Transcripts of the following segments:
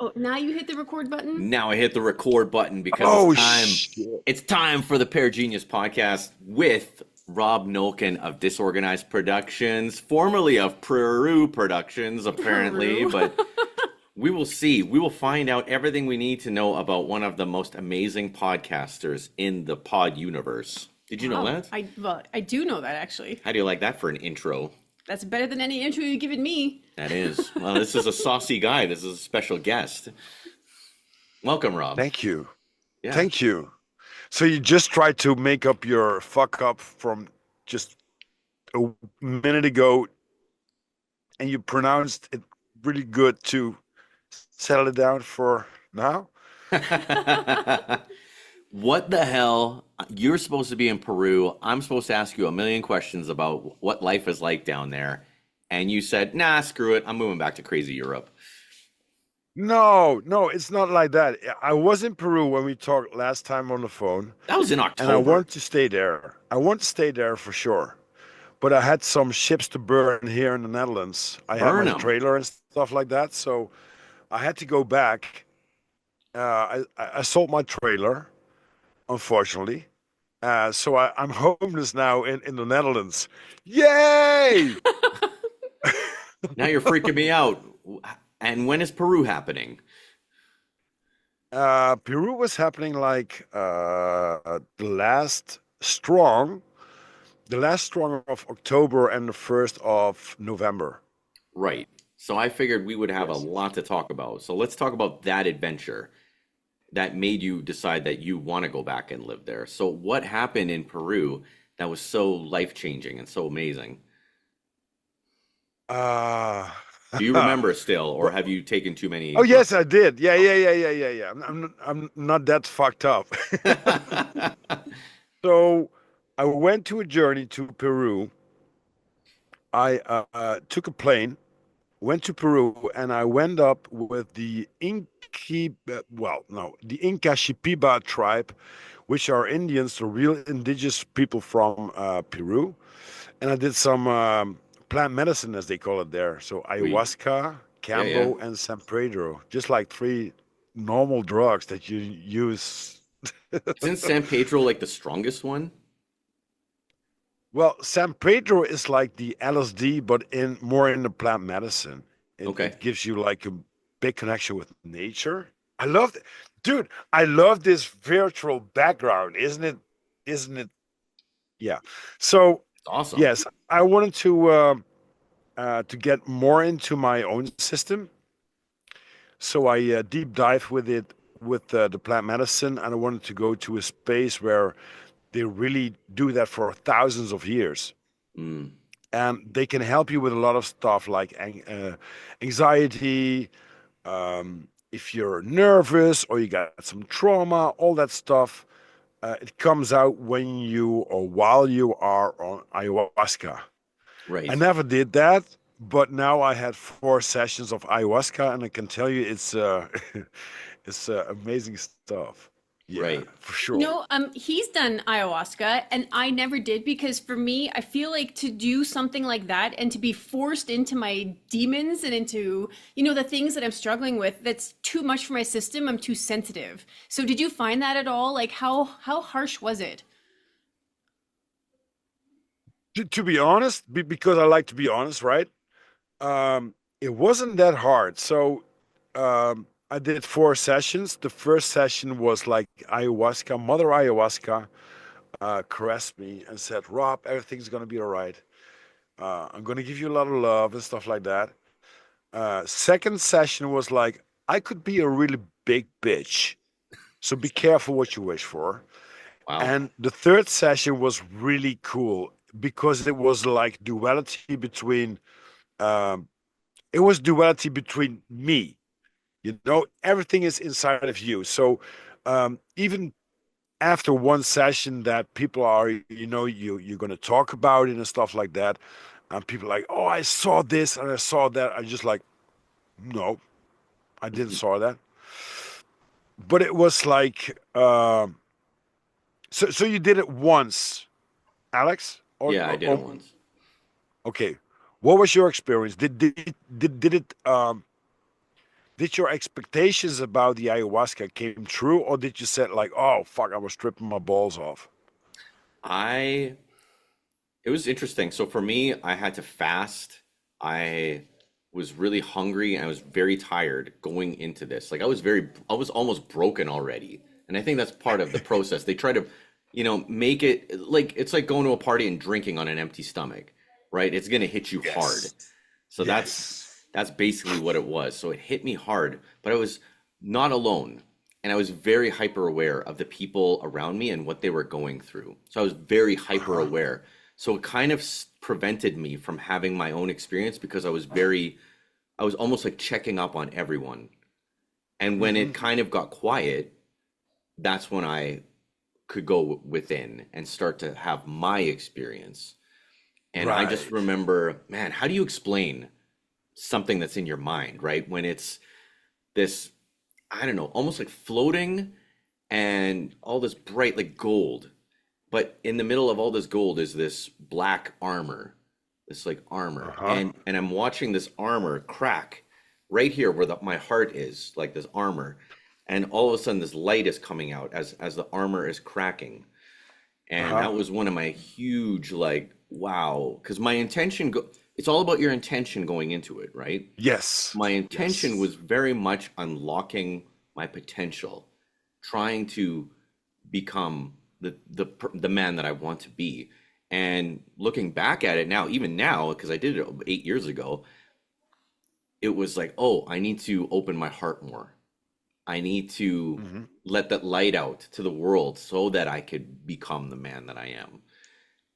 Oh, now you hit the record button? Now I hit the record button because Oh, it's time. shit. It's time for the Pear Genius Podcast with Rob Nolken of Disorganized Productions, formerly of Peru Productions, apparently. Peru. But we will see. We will find out everything we need to know about one of the most amazing podcasters in the pod universe. Did you know that? I do know that, actually. How do you like that for an intro? That's better than any intro you've given me. That is. Well, this is a saucy guy. This is a special guest. Welcome, Rob. Thank you. Yeah. Thank you. So you just tried to make up your fuck up from just a minute ago, and you pronounced it really good to settle it down for now? What the hell? You're supposed to be in Peru. I'm supposed to ask you a million questions about what life is like down there. And you said, nah, screw it. I'm moving back to crazy Europe. No, it's not like that. I was in Peru when we talked last time on the phone, That was in and October. I want to stay there. I want to stay there for sure. But I had some ships to burn here in the Netherlands. I had Burn my 'em. trailer and stuff like that, so I had to go back. I sold my trailer, unfortunately. So I'm homeless now in the Netherlands. Yay! Now you're freaking me out. And when is Peru happening? Peru was happening like the last strong of October and the 1st of November. Right. So I figured we would have a Yes. lot to talk about. So let's talk about that adventure that made you decide that you want to go back and live there. So what happened in Peru that was so life-changing and so amazing? Uh, Do you remember still, or have you taken too many? oh yes, I did. Yeah. I'm not that fucked up. So I went to a journey to Peru. I took a plane, went to Peru, and I went up with the the Inca Shipiba tribe, which are Indians, the real indigenous people from Peru. And I did some plant medicine, as they call it there. So Sweet. ayahuasca, Yeah, yeah. cambo, and San Pedro, just like three normal drugs that you use. Isn't San Pedro like the strongest one? Well, San Pedro is like the LSD, but more in the plant medicine. Okay. It gives you like a big connection with nature. I love it. Dude, I love this virtual background, isn't it? Isn't it? Yeah. So It's awesome. yes, I wanted to get more into my own system. So I deep dive with it with the plant medicine, and I wanted to go to a space where they really do that for thousands of years, Mm. and they can help you with a lot of stuff like anxiety, if you're nervous or you got some trauma, all that stuff. It comes out when you or while you are on ayahuasca. Right. I never did that, but now I had 4 sessions of ayahuasca, and I can tell you it's it's amazing stuff. Yeah, Right. for sure. No, he's done ayahuasca, and I never did because for me, I feel like to do something like that and to be forced into my demons and into, the things that I'm struggling with, that's too much for my system. I'm too sensitive. So did you find that at all? Like how harsh was it? To be honest, because I like to be honest, right? It wasn't that hard. So I did 4 sessions. The first session was like ayahuasca, Mother Ayahuasca caressed me and said, Rob, everything's going to be all right. I'm going to give you a lot of love and stuff like that. Second session was like, I could be a really big bitch. So be careful what you wish for. Wow. And the third session was really cool because it was like duality between um, me. Everything is inside of you. So even after one session that people are, you're going to talk about it and stuff like that, and people are like, oh, I saw this and I saw that. I just like, no, I didn't saw that. But it was like, so you did it once Alex? Yeah, I did it once. Okay. What was your experience? Did your expectations about the ayahuasca came true, or did you say like, oh fuck, I was tripping my balls off? I It was interesting. So for me, I had to fast. I was really hungry and I was very tired going into this. Like I was almost broken already. And I think that's part of the process. They try to, make it like it's like going to a party and drinking on an empty stomach, right? It's going to hit you hard. Yes. So Yes. that's basically what it was. So it hit me hard, but I was not alone. And I was very hyper aware of the people around me and what they were going through. So I was very hyper Uh-huh. aware. So it kind of prevented me from having my own experience because I was almost like checking up on everyone. And when it Hmm. kind of got quiet, that's when I could go within and start to have my experience. And I just Right. remember, man, how do you explain something that's in your mind, right? When it's this, I don't know, almost like floating and all this bright like gold. But in the middle of all this gold is this black armor, this like armor. Uh-huh. And I'm watching this armor crack right here where my heart is, like this armor. And all of a sudden this light is coming out as the armor is cracking. And Uh-huh. that was one of my huge like wow, because my intention it's all about your intention going into it, right? Yes. My intention Yes. was very much unlocking my potential, trying to become the man that I want to be. And looking back at it now, even now, because I did it 8 years ago, it was like, oh, I need to open my heart more. I need to Hmm. let that light out to the world so that I could become the man that I am.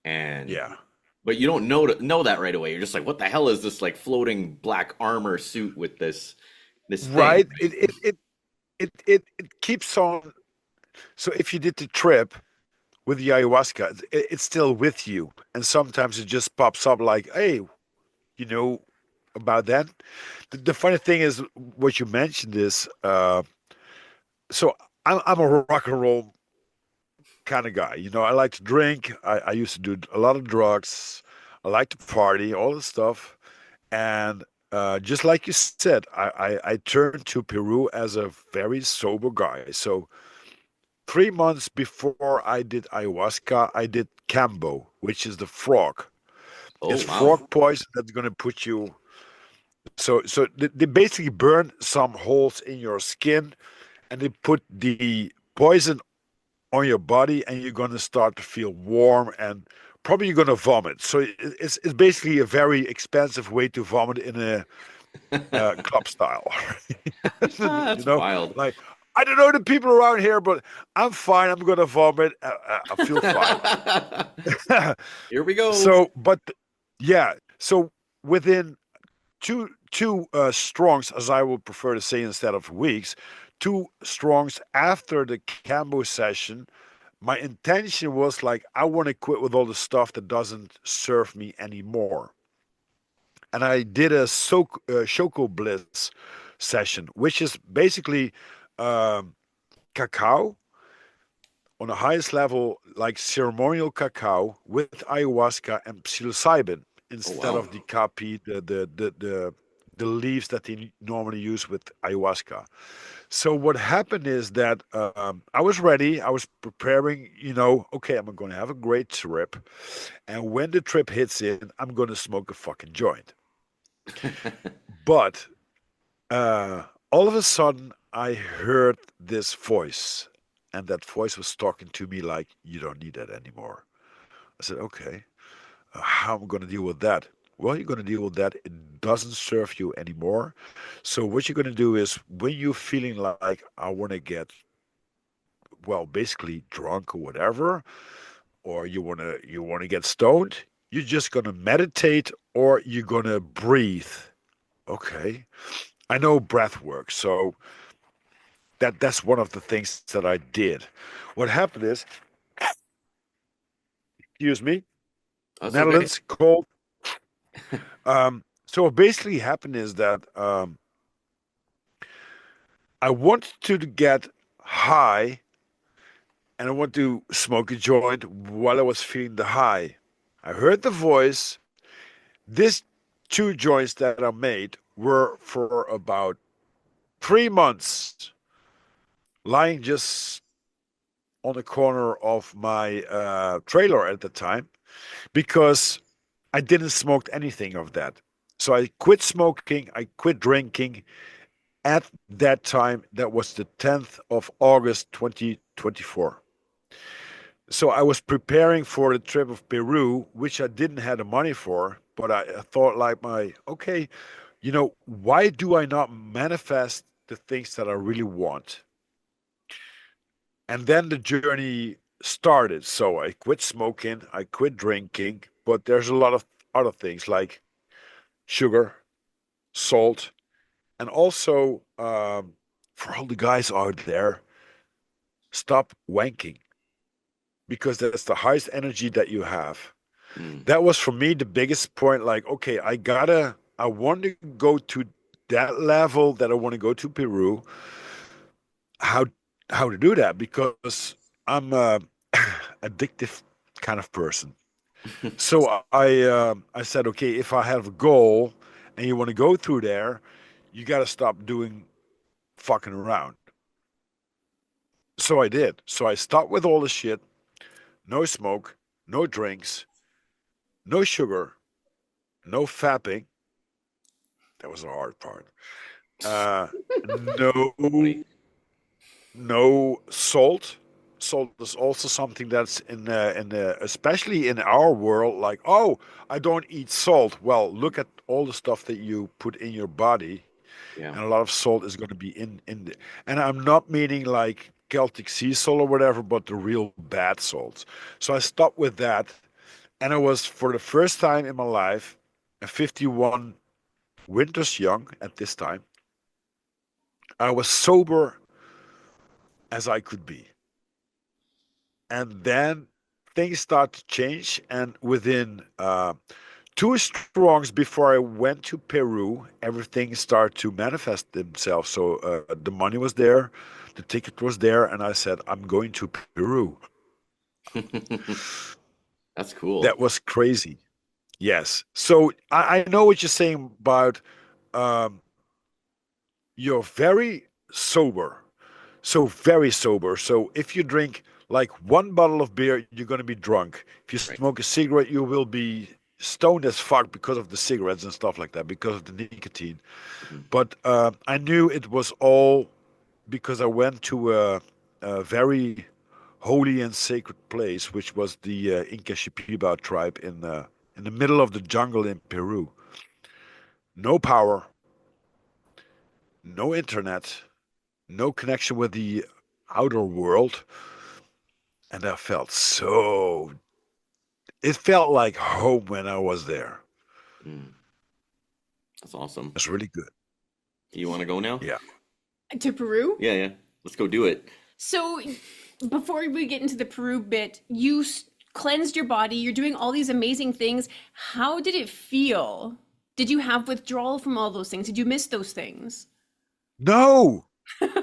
And Yeah. but you don't know that right away. You're just like, what the hell is this like floating black armor suit with this thing, Right. It keeps on. So if you did the trip with the ayahuasca, it's still with you, and sometimes it just pops up like, hey, you know about that. The funny thing is, what you mentioned is, so I'm a rock and roll kind of guy. I like to drink. I used to do a lot of drugs. I like to party, all this stuff. And just like you said, I turned to Peru as a very sober guy. So 3 months before I did ayahuasca, I did cambo, which is the frog. Oh It's wow. frog poison that's going to put you. So they basically burn some holes in your skin, and they put the poison on your body, and you're going to start to feel warm, and probably you're going to vomit. So it's basically a very expensive way to vomit in a club style. you That's know, wild. like, I don't know the people around here, but I'm fine. I'm going to vomit. I feel fine. Here we go. So, but yeah, so within two strongs, as I would prefer to say instead of weeks, two strongs after the Cambo session, my intention was like, I want to quit with all the stuff that doesn't serve me anymore. And I did a Shoko Bliss session, which is basically um, cacao on the highest level, like ceremonial cacao with ayahuasca and psilocybin Oh instead wow. of the capi, the leaves that they normally use with ayahuasca. So what happened is that I was ready. I was preparing. Okay, I'm going to have a great trip, and when the trip hits in, I'm going to smoke a fucking joint. But all of a sudden, I heard this voice, and that voice was talking to me like, "You don't need that anymore." I said, "Okay, how am I going to deal with that?" Well, you're going to deal with that. It doesn't serve you anymore. So what you're going to do is when you're feeling like I want to get, well, basically drunk or whatever, or you want to get stoned, you're just going to meditate or you're going to breathe. Okay. I know breath work, so that's one of the things that I did. What happened is, excuse me, That's okay. Netherlands cold. So what basically happened is that I wanted to get high and I want to smoke a joint while I was feeling the high. I heard the voice. These two joints that I made were for about 3 months lying just on the corner of my trailer at the time because I didn't smoke anything of that. So I quit smoking, I quit drinking at that time. That was the 10th of August 2024. So I was preparing for the trip of Peru, which I didn't have the money for, but I thought like okay, why do I not manifest the things that I really want? And then the journey started. So I quit smoking, I quit drinking, but there's a lot of other things like sugar, salt, and also for all the guys out there, stop wanking because that's the highest energy that you have. Mm. That was for me the biggest point. Like, okay, I want to go to that level that I want to go to Peru. How how to do that? Because I'm a addictive kind of person. So I said, okay, if I have a goal and you want to go through there, you got to stop doing fucking around. So I did. So I stopped with all the shit. No smoke, no drinks, no sugar, no fapping. That was the hard part. Uh, no, Funny. no salt. Salt is also something that's especially in our world, like, oh, I don't eat salt. Well, look at all the stuff that you put in your body, Yeah. and a lot of salt is going to be in the, and I'm not meaning like Celtic sea salt or whatever, but the real bad salts. So I stopped with that, and I was for the first time in my life, at 51 winters young at this time, I was sober as I could be. And then things start to change. And within two strongs before I went to Peru, everything started to manifest themselves. So the money was there, the ticket was there, and I said, I'm going to Peru. That's cool. That was crazy. Yes. So I know what you're saying about um, you're very sober. So very sober. So if you drink like one bottle of beer, you're going to be drunk. If you Right. smoke a cigarette, you will be stoned as fuck because of the cigarettes and stuff like that, because of the nicotine. Mhm. But I knew it was all because I went to a very holy and sacred place, which was the Inca Shipiba tribe in the middle of the jungle in Peru. No power, no internet, no connection with the outer world. And I felt so, it felt like home when I was there. Mm. That's awesome. It's really good. You want to go now? Yeah. To Peru? Yeah, yeah. Let's go do it. So, before we get into the Peru bit, you cleansed your body, you're doing all these amazing things. How did it feel? Did you have withdrawal from all those things? Did you miss those things? No,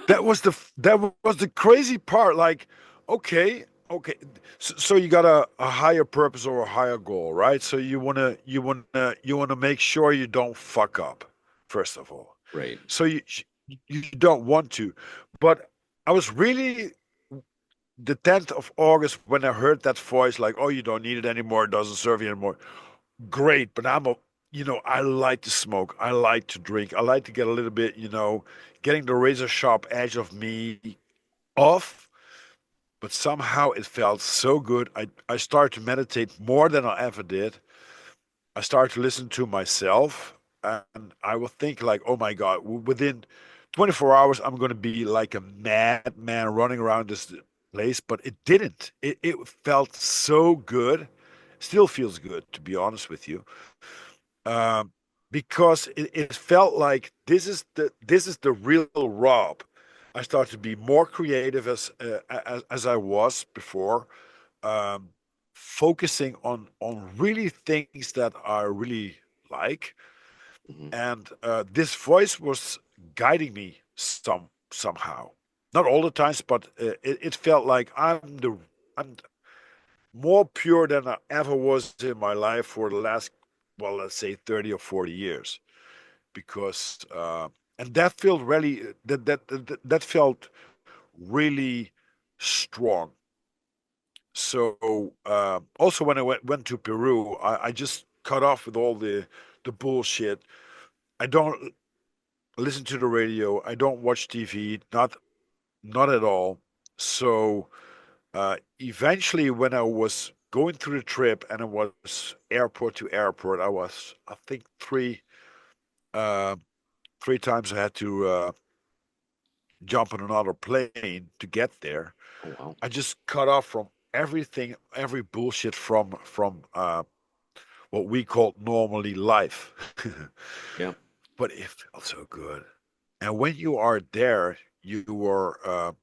that was the crazy part. Like, okay, okay. So you got a higher purpose or a higher goal, right? So you wanna make sure you don't fuck up, first of all. Right. So you don't want to. But I was really the 10th of August when I heard that voice, like, oh, you don't need it anymore, it doesn't serve you anymore. Great, but I like to smoke, I like to drink, I like to get a little bit, getting the razor sharp edge of me off. But somehow it felt so good. I started to meditate more than I ever did. I started to listen to myself, and I would think like, oh my God, within 24 hours, I'm going to be like a madman running around this place. But it didn't. It felt so good. Still feels good, to be honest with you, um, because it felt like this is the real Rob. I started to be more creative as I was before, um, focusing on really things that I really like, Hmm. and this voice was guiding me somehow. Not all the times, but it felt like I'm more pure than I ever was in my life for the last, well, let's say 30 or 40 years. Because and that felt really that felt really strong. So also when I went to Peru, I just cut off with all the bullshit. I don't listen to the radio. I don't watch TV. Not at all. So eventually, when I was going through the trip and it was airport to airport, I think uh, three times I had to jump on another plane to get there. Oh wow. I just cut off from everything, every bullshit from what we call normally life. Yeah. But it felt so good. And when you are there, you are.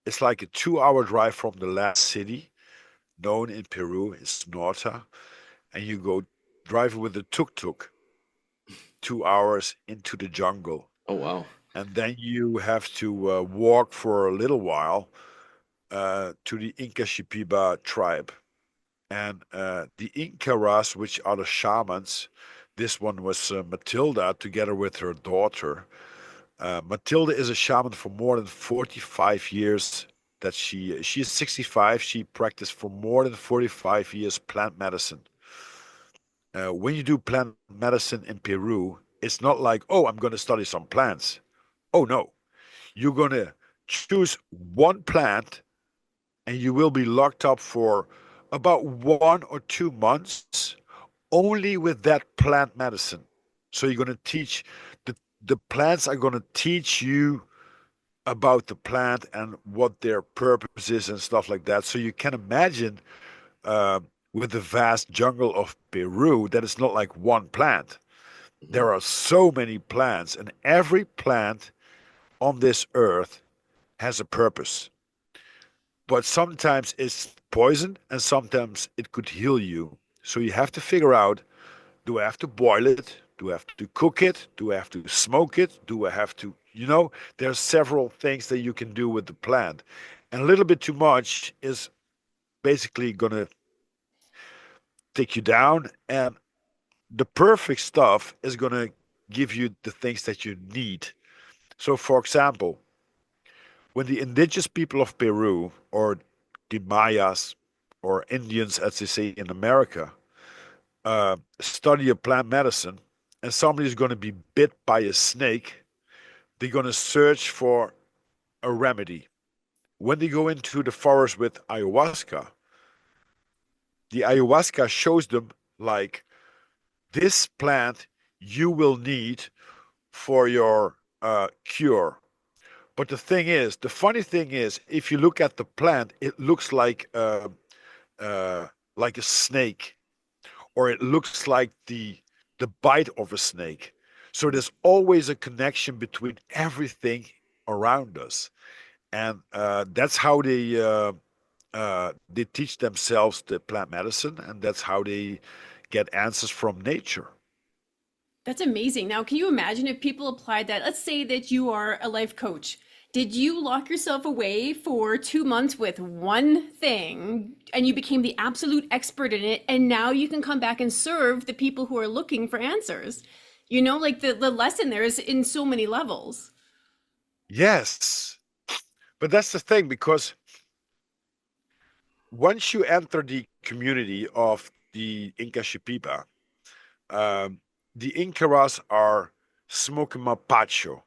It's like a 2 hour drive from the last city known in Peru. It's Norta, and you go driving with a tuk tuk 2 hours into the jungle, Oh wow. and then you have to walk for a little while to the Inca Shipiba tribe. And the Incaras, which are the shamans, this one was Matilda together with her daughter. Matilda is a shaman for more than 45 years. That she is 65. She practiced for more than 45 years plant medicine. When you do plant medicine in Peru, it's not like, oh, I'm going to study some plants. Oh no, you're going to choose one plant and you will be locked up for about 1 or 2 months only with that plant medicine. So you're going to teach the plants are going to teach you about the plant and what their purpose is and stuff like that. So you can imagine uh, with the vast jungle of Peru that it's not like one plant. Hmm. There are so many plants, and every plant on this earth has a purpose. But sometimes it's poison and sometimes it could heal you. So you have to figure out, do I have to boil it? Do I have to cook it? Do I have to smoke it? Do I have to, there's several things that you can do with the plant. And a little bit too much is basically going to take you down. And the perfect stuff is going to give you the things that you need. So, for example, when the indigenous people of Peru or the Mayas or Indians, as they say in America, study a plant medicine and somebody's going to be bit by a snake, they're going to search for a remedy. When they go into the forest with ayahuasca, the ayahuasca shows them, like, this plant you will need for your cure. But the funny thing is, if you look at the plant, it looks like a snake, or it looks like the bite of a snake. So there's always a connection between everything around us, and that's how they teach themselves the plant medicine, and that's how they get answers from nature. That's amazing. Now, can you imagine if people applied that? Let's say that you are a life coach. Did you lock yourself away for 2 months with one thing and you became the absolute expert in it? And now you can come back and serve the people who are looking for answers. Like the lesson there is in so many levels. Yes, but that's the thing, because once you enter the community of the Inca Shipipa, um, the Incaras are smoking mapacho.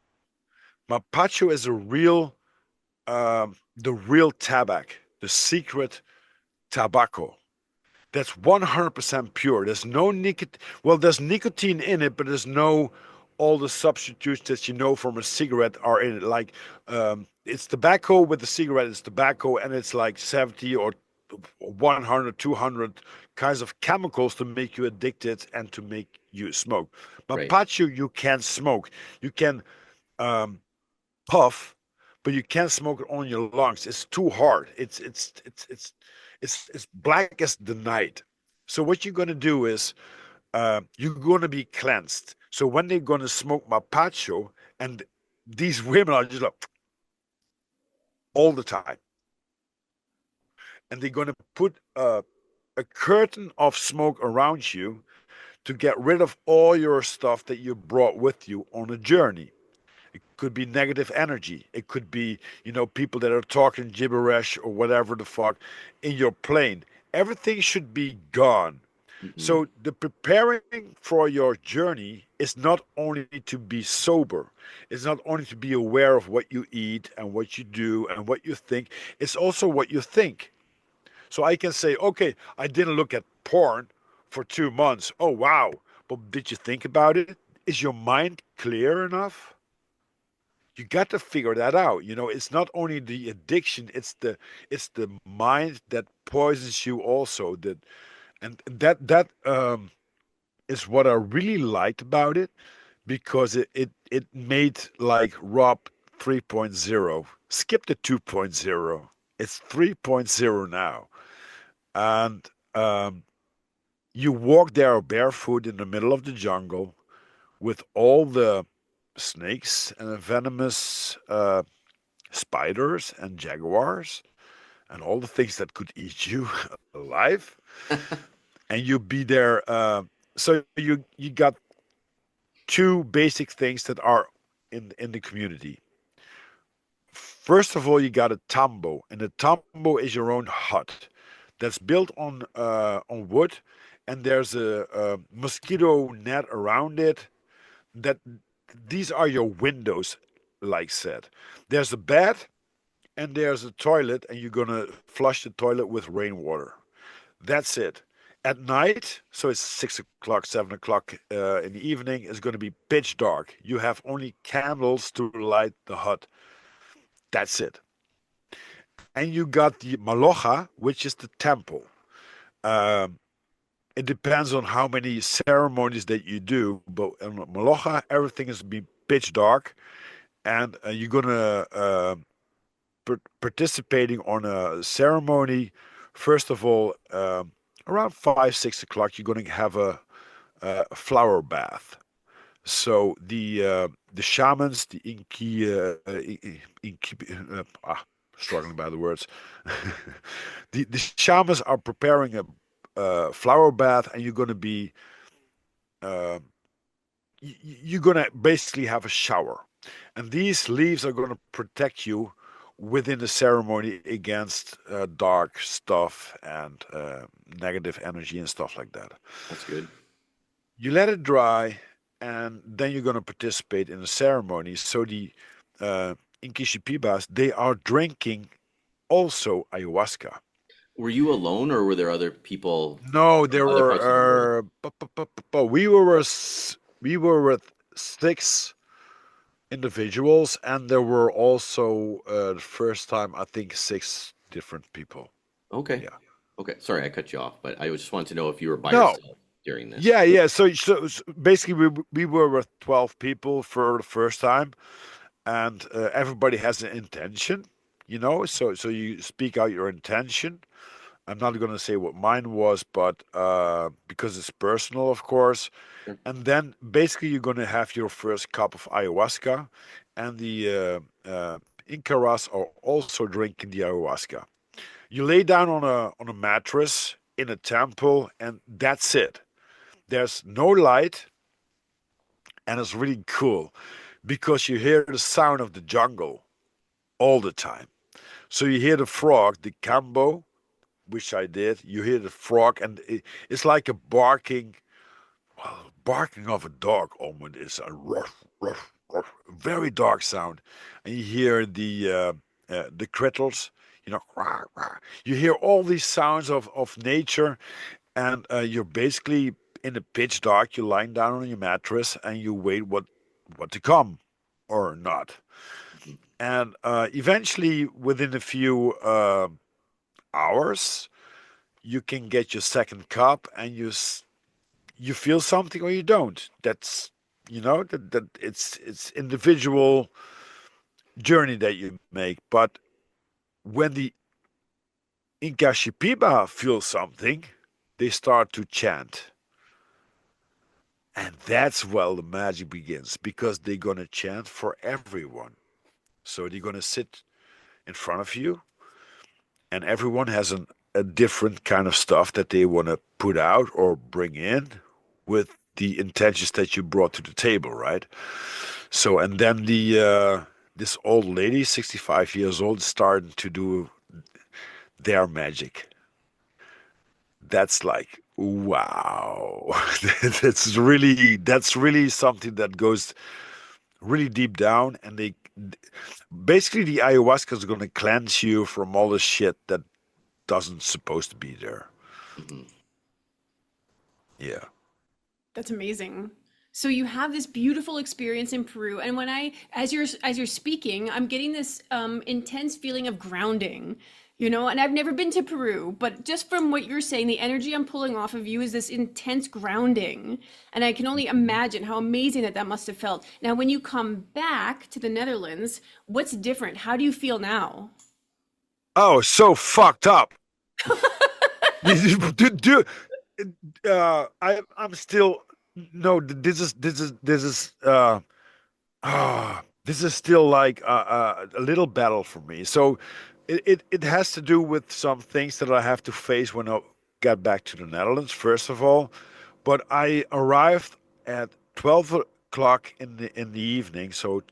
Mapacho is the real tabac, the secret tobacco. That's 100% pure. There's no nicotine. Well, there's nicotine in it, but there's no all the substitutes that you know from a cigarette are in it. Like it's tobacco with the cigarette. It's tobacco, and it's like 70 or 100, 200 kinds of chemicals to make you addicted and to make you smoke. Right. Mapacho, you can smoke. You can um, puff, but you can't smoke it on your lungs. It's too hard. It's black as the night. So what you're gonna do is you're gonna be cleansed. So when they're gonna smoke mapacho, and these women are just like, all the time. And they're going to put a curtain of smoke around you to get rid of all your stuff that you brought with you on a journey. It could be negative energy. It could be, people that are talking gibberish or whatever the fuck in your plane. Everything should be gone. Hmm. So the preparing for your journey is not only to be sober, it's not only to be aware of what you eat and what you do and what you think, it's also what you think. So I can say, okay, I didn't look at porn for 2 months. Oh, wow. But did you think about it? Is your mind clear enough? You got to figure that out. It's not only the addiction, it's the mind that poisons you also. And that is what I really liked about it because it made like Rob 3.0. Skip the 2.0. It's 3.0 now. And you walk there barefoot in the middle of the jungle with all the snakes and venomous spiders and jaguars and all the things that could eat you alive. And you be there. So you got two basic things that are in the community. First of all, you got a tambo, and a tambo is your own hut that's built on wood, and there's a mosquito net around it. That these are your windows, like said. There's a bed and there's a toilet, and you're gonna flush the toilet with rainwater. That's it. At night, so it's 6 o'clock, 7 o'clock in the evening, it's going to be pitch dark. You have only candles to light the hut. That's it. And you got the maloja, which is the temple. Um, it depends on how many ceremonies that you do, but in maloja, everything is be pitch dark, and you're gonna participating on a ceremony. First of all, around 5, 6 o'clock, you're gonna have a flower bath. So the shamans, the struggling by the words, the shamans are preparing a flower bath, and you're going to be uh, you're going to basically have a shower, and these leaves are going to protect you within the ceremony against dark stuff and negative energy and stuff like that. That's good. You let it dry, and then you're going to participate in the ceremony. So the Inquisipibas, they are drinking also ayahuasca. Were you alone, or were there other people No, from there other parts of the world? were we were with six individuals, and there were also the first time I think six different people. Okay. Yeah. Okay. Sorry, I cut you off, but I just wanted to know if you were by No. yourself during this. Yeah, yeah. So basically, we were with 12 people for the first time, and everybody has an intention. So you speak out your intention. I'm not going to say what mine was, but because it's personal, of course. Sure. And then basically you're going to have your first cup of ayahuasca, and the Incaras are also drinking the ayahuasca. You lay down on a mattress in a temple, and that's it. There's no light, and it's really cool because you hear the sound of the jungle all the time. So you hear the frog, the cambo, which I did. You hear the frog, and it's like a barking of a dog. Almost is a ruff, ruff, ruff, very dark sound, and you hear the critters. Rah, rah. You hear all these sounds of nature, and you're basically in the pitch dark. You're lying down on your mattress, and you wait what to come or not. Mhm. And eventually, within a few hours, you can get your second cup, and you feel something or you don't. That's that it's individual journey that you make. But when the Inca Shipiba feel something, they start to chant. And that's where the magic begins because they're gonna chant for everyone. So they're gonna sit in front of you, and everyone has a different kind of stuff that they want to put out or bring in with the intentions that you brought to the table, right? So, and then this old lady, 65 years old, starting to do their magic. That's like, wow. That's really something that goes really deep down, and they basically the ayahuasca is going to cleanse you from all the shit that doesn't supposed to be there. Hmm. Yeah. That's amazing. So you have this beautiful experience in Peru, and when as you're speaking, I'm getting this intense feeling of grounding, and I've never been to Peru, but just from what you're saying, the energy I'm pulling off of you is this intense grounding, and I can only imagine how amazing that must have felt. Now, when you come back to the Netherlands, what's different? How do you feel now? Oh, so fucked up. do, I'm still no. This is still like a little battle for me. So it has to do with some things that I have to face when I get back to the Netherlands, first of all. But I arrived at 12 o'clock in the evening, so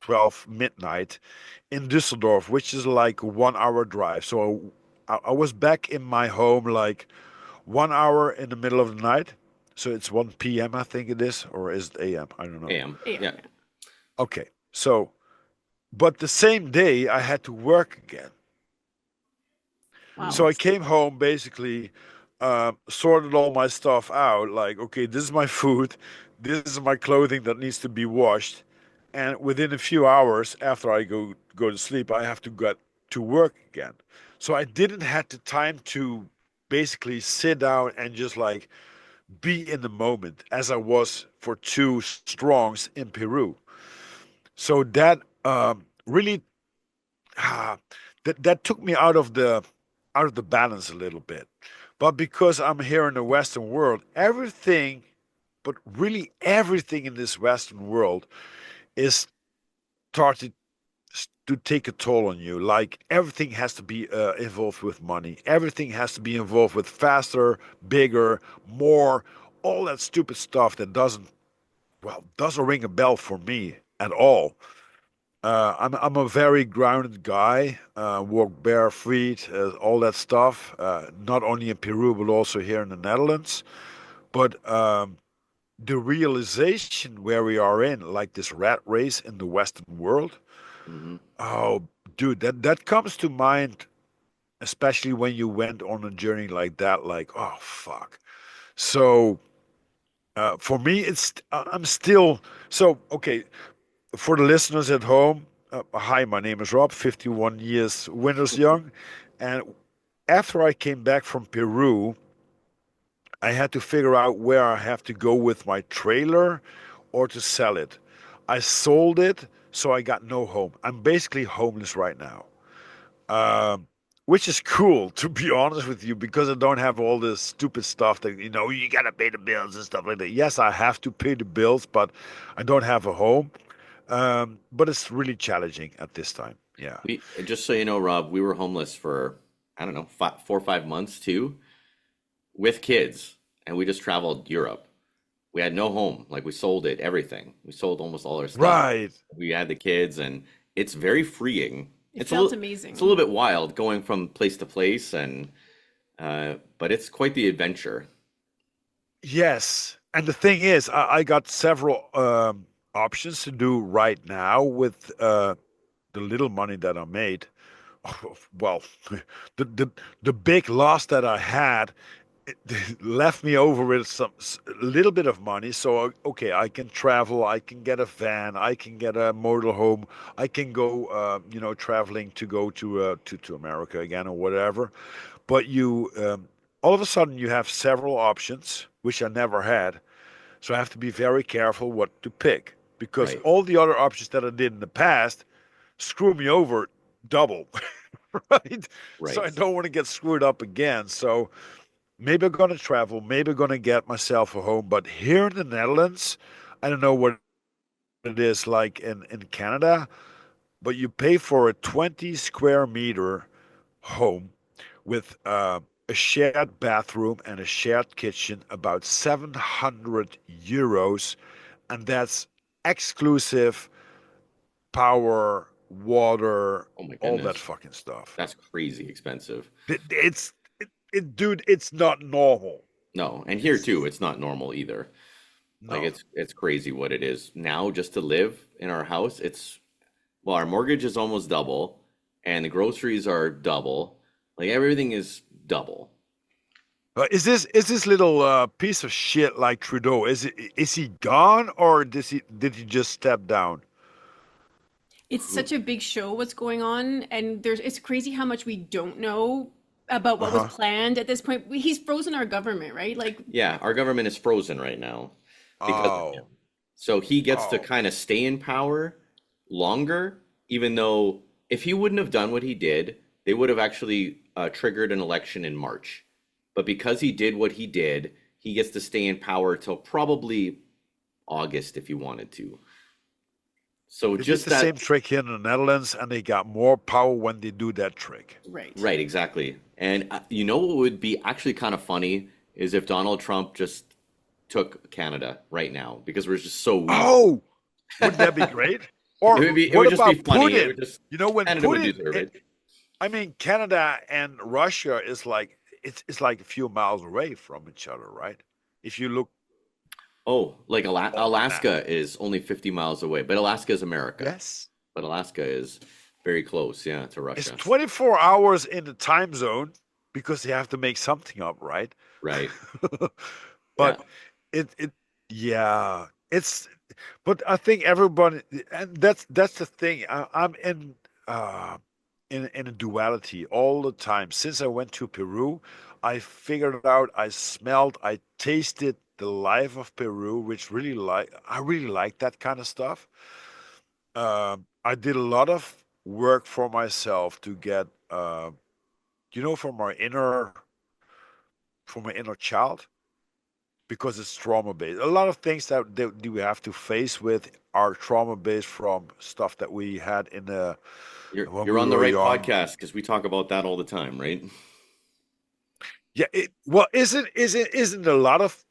12 midnight in Düsseldorf, which is like 1 hour drive. So I was back in my home like 1 hour in the middle of the night. So it's 1 p.m. I think it is, or is it a.m.? I don't know. AM. Yeah. Yeah. Okay. So, but the same day I had to work again. Wow. So I came home basically, sorted all my stuff out. Like, okay, this is my food, this is my clothing that needs to be washed, and within a few hours after I go to sleep, I have to get to work again. So I didn't have the time to basically sit down and just like be in the moment as I was for two strongs in Peru. So that really ah, that took me out of the balance a little bit. But because I'm here in the Western world, everything, but really everything in this Western world is started to take a toll on you. Like everything has to be involved with money. Everything has to be involved with faster, bigger, more, all that stupid stuff that doesn't ring a bell for me at all. I'm a very grounded guy. Walk bare feet, all that stuff. Not only in Peru but also here in the Netherlands. But the realization where we are in, like this rat race in the Western world. Hmm. Oh, dude, that comes to mind, especially when you went on a journey like that. Like, oh fuck. So for me, I'm still so okay. For the listeners at home, hi, my name is Rob, 51 years winters young. And after I came back from Peru, I had to figure out where I have to go with my trailer or to sell it. I sold it, so I got no home. I'm basically homeless right now. Um, which is cool, to be honest with you, because I don't have all this stupid stuff that, you gotta pay the bills and stuff like that. Yes, I have to pay the bills, but I don't have a home. But it's really challenging at this time. Yeah. We just so you know, Rob, we were homeless for I don't know 4 or 5 months too, with kids, and we just traveled Europe. We had no home. Like we sold it, everything. We sold almost all our stuff. Right. We had the kids, and it's very freeing. It felt It's a little amazing. bit wild going from place to place, and but it's quite the adventure. Yes. And the thing is, I got several options to do right now with the little money that I made. Well, the the big loss that I had it left me over with a little bit of money. So okay, I can travel, I can get a van, I can get a motorhome, I can go, traveling to go to America again or whatever. But you all of a sudden you have several options, which I never had. So I have to be very careful what to pick because Right, all the other options that I did in the past screw me over double, right? So right. I don't want to get screwed up again. So maybe I'm gonna travel, maybe I'm gonna get myself a home. But here in the Netherlands, I don't know what it is like in Canada. but you pay for a 20 square meter home with a shared bathroom and a shared kitchen, about 700 euros, and that's exclusive power, water, Oh my all that goodness. fucking stuff. That's crazy expensive. Dude, it's not normal. No, and here It's too, it's not normal either. Like no. it's crazy what it is now just to live in our house. It's well, our mortgage is almost double, and the groceries are double. Like everything is double. Is this little piece of shit like Trudeau? Is he gone or did he just step down? It's such a big show what's going on, and there's it's crazy how much we don't know about Uh what was huh. planned at this point. He's frozen our government, right? Like, Yeah, our government is frozen right now because of him. Oh, So he gets to oh. kind of stay in power longer, even though if he wouldn't have done what he did, they would have actually triggered an election in March. But because he did what he did, he gets to stay in power till probably August if he wanted to. So They did just the that, same trick here in the Netherlands, and they got more power when they do that trick. right. right, exactly. And you know what would be actually kind of funny is if Donald Trump just took Canada right now because we're just so weak. Oh, wouldn't that be great? It Or would be, it what would just be about funny. It Putin? would just, You know, when Canada would Putin, deserve it. I mean, Canada and Russia is like it's like a few miles away from each other, right? If you look Oh, like on the map. Alaska is only 50 miles away, but Alaska is America. Yes. But Alaska is very close, yeah, to It's Russia. 24 hours in the time zone because they have to make something up, right? Right. Yeah. But it yeah, it's but I think everybody, and that's the thing. I'm uh in a duality all the time. Since I went to Peru, I figured out, I smelled, I tasted the life of Peru, which I really like that kind of stuff. I did a lot of work for myself to get from from my inner child, because it's trauma based. A lot of things that we have to face with are trauma based from stuff that we had in the when You're we on the were right young. podcast because we talk about that all the time, right? Yeah, well, isn't a lot of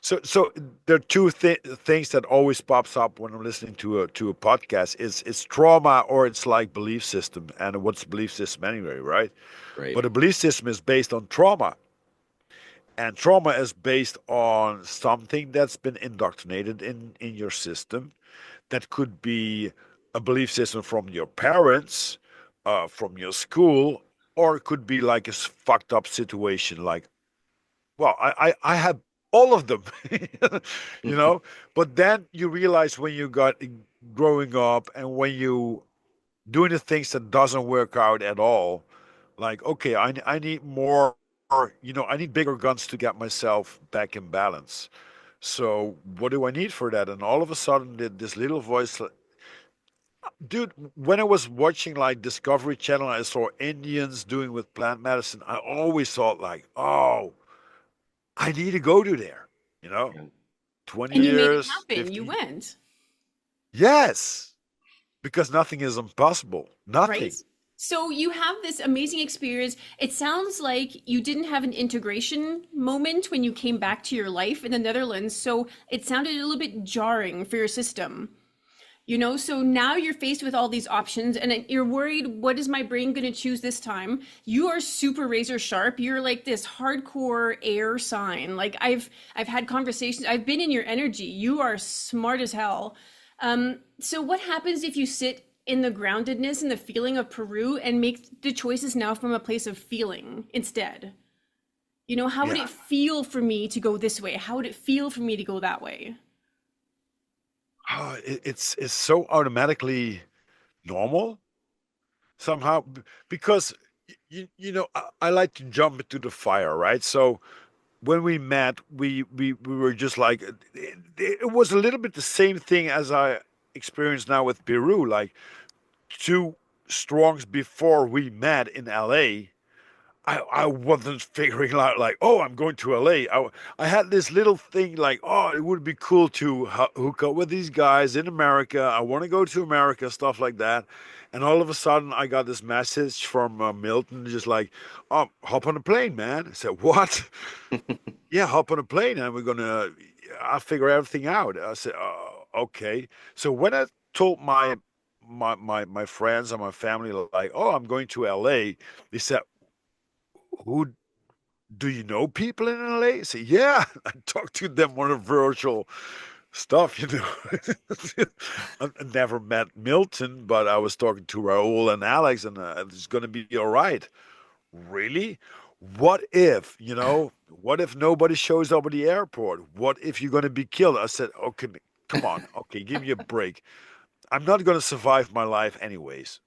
so there are two things that always pops up when I'm listening to a podcast. It's trauma, or it's like belief system. And what's belief system anyway, right? Right. But a belief system is based on trauma, and trauma is based on something that's been indoctrinated in your system. That could be a belief system from your parents, from your school, or it could be like a fucked up situation. Like, well, I have all of them, you know. But then you realize when you got growing up, and when you doing the things that doesn't work out at all, like, okay, I need more. I need bigger guns to get myself back in balance. So what do I need for that? And all of a sudden, this little voice, dude, when I was watching like Discovery Channel, I saw Indians doing with plant medicine. I always thought like, oh, I need to go to there. You know, Yeah. 20 And you made it years, happen. You 50. went, Yes, because nothing is impossible. right? Nothing. So you have this amazing experience. It sounds like you didn't have an integration moment when you came back to your life in the Netherlands. So it sounded a little bit jarring for your system. So now you're faced with all these options and you're worried, what is my brain going to choose this time? You are super razor sharp. You're like this hardcore air sign. Like I've had conversations, I've been in your energy. You are smart as hell. So what happens if you sit in the groundedness and the feeling of Peru and make the choices now from a place of feeling instead? How would Yeah. it feel for me to go this way? How would it feel for me to go that way? Oh, it's so automatically normal somehow, because I like to jump into the fire, right? So when we met, we were just like, it was a little bit the same thing as I experienced now with Peru. Like, two strongs before we met in LA, I wasn't figuring out like, oh, I'm going to LA. I had this little thing like, oh, it would be cool to hook up with these guys in America. I want to go to America, stuff like that. And all of a sudden, I got this message from Milton, just like, oh, hop on a plane, man. I said, what? Yeah, hop on a plane, and I'll figure everything out. I said, oh, okay. So when I told my friends and my family, like, oh, I'm going to LA, they said, who do you know people in LA? I say, yeah, I talked to them on a virtual stuff, I never met Milton, but I was talking to Raul and Alex, and it's going to be all right. Really? What if, what if nobody shows up at the airport? What if you're going to be killed? I said, okay, come on. Okay, give me a break. I'm not going to survive my life anyways.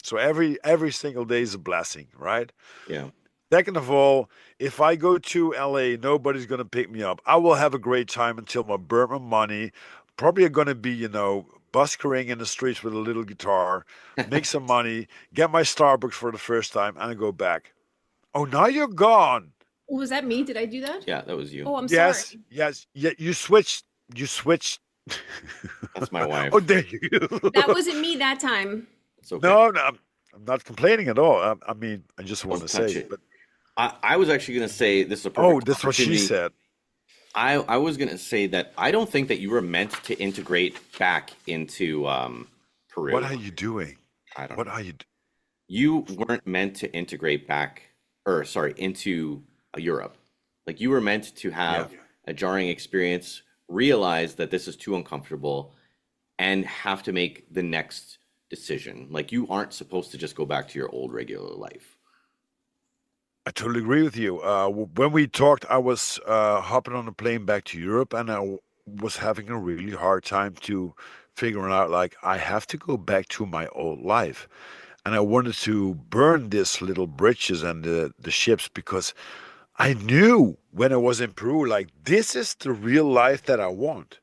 So every single day is a blessing, right? Yeah. Second of all, if I go to LA, nobody's going to pick me up. I will have a great time until I burn my money. Probably going to be, buskering in the streets with a little guitar, make some money, get my Starbucks for the first time, and I go back. Oh, now you're gone. Was that me? Did I do that? Yeah, that was you. Oh, I'm Yes, sorry. yes, yeah. You switched. You switched. That's my wife. Oh, there you go. That wasn't me that time. It's okay. No, no, I'm not complaining at all. I mean, I just want Don't to touch say, it. but I was actually going to say this is a oh, perfect that's what she opportunity. said. I was going to say that I don't think that you were meant to integrate back into Peru. What are you doing? I don't What know. are you? You weren't meant to integrate back, or sorry, into Europe. Like you were meant to have a jarring experience, realize that this is too uncomfortable, and have to make the next decision. Like you aren't supposed to just go back to your old regular life. I totally agree with you. When we talked, I was hopping on a plane back to Europe, and was having a really hard time to figuring out like I have to go back to my old life, and I wanted to burn these little bridges and the ships because I knew when I was in Peru, like this is the real life that I want.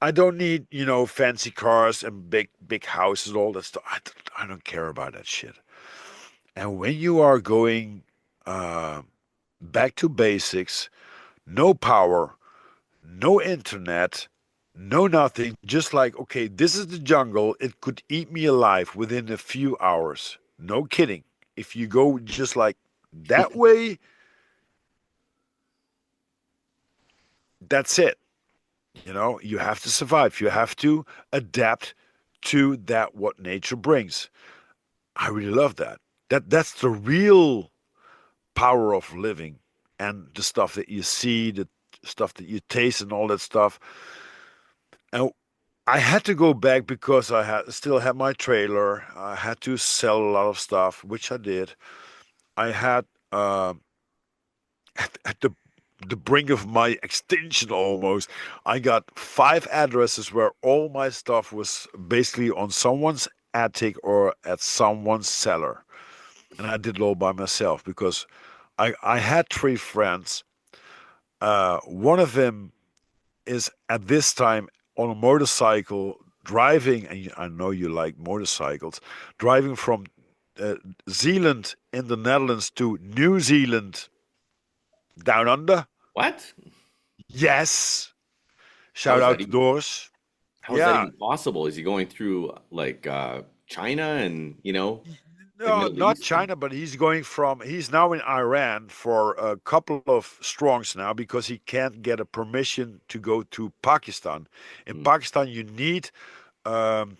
I don't need, fancy cars and big houses, all that stuff. I don't care about that shit. And when you are going uh, back to basics, no power, no internet, no nothing, just like, okay, this is the jungle. It could eat me alive within a few hours. No kidding. If you go just like that way, that's it. You have to survive. You have to adapt to that what nature brings. I really love that. That's the real power of living, and the stuff that you see, the stuff that you taste and all that stuff. And I had to go back because still had my trailer. I had to sell a lot of stuff, which I did. I had at the brink of my extinction almost. I got 5 addresses where all my stuff was basically on someone's attic or at someone's cellar. And I did it all by myself because I had 3 friends. One of them is at this time on a motorcycle driving, and I know you like motorcycles, driving from Zealand in the Netherlands to New Zealand down under. What? Yes. How Shout is out that to even, Doris. how is that Yeah. even possible? Is he going through like China and like No, Middle not East? China, but he's now in Iran for a couple of strongs now because he can't get a permission to go to Pakistan. In Mm. Pakistan, you need um,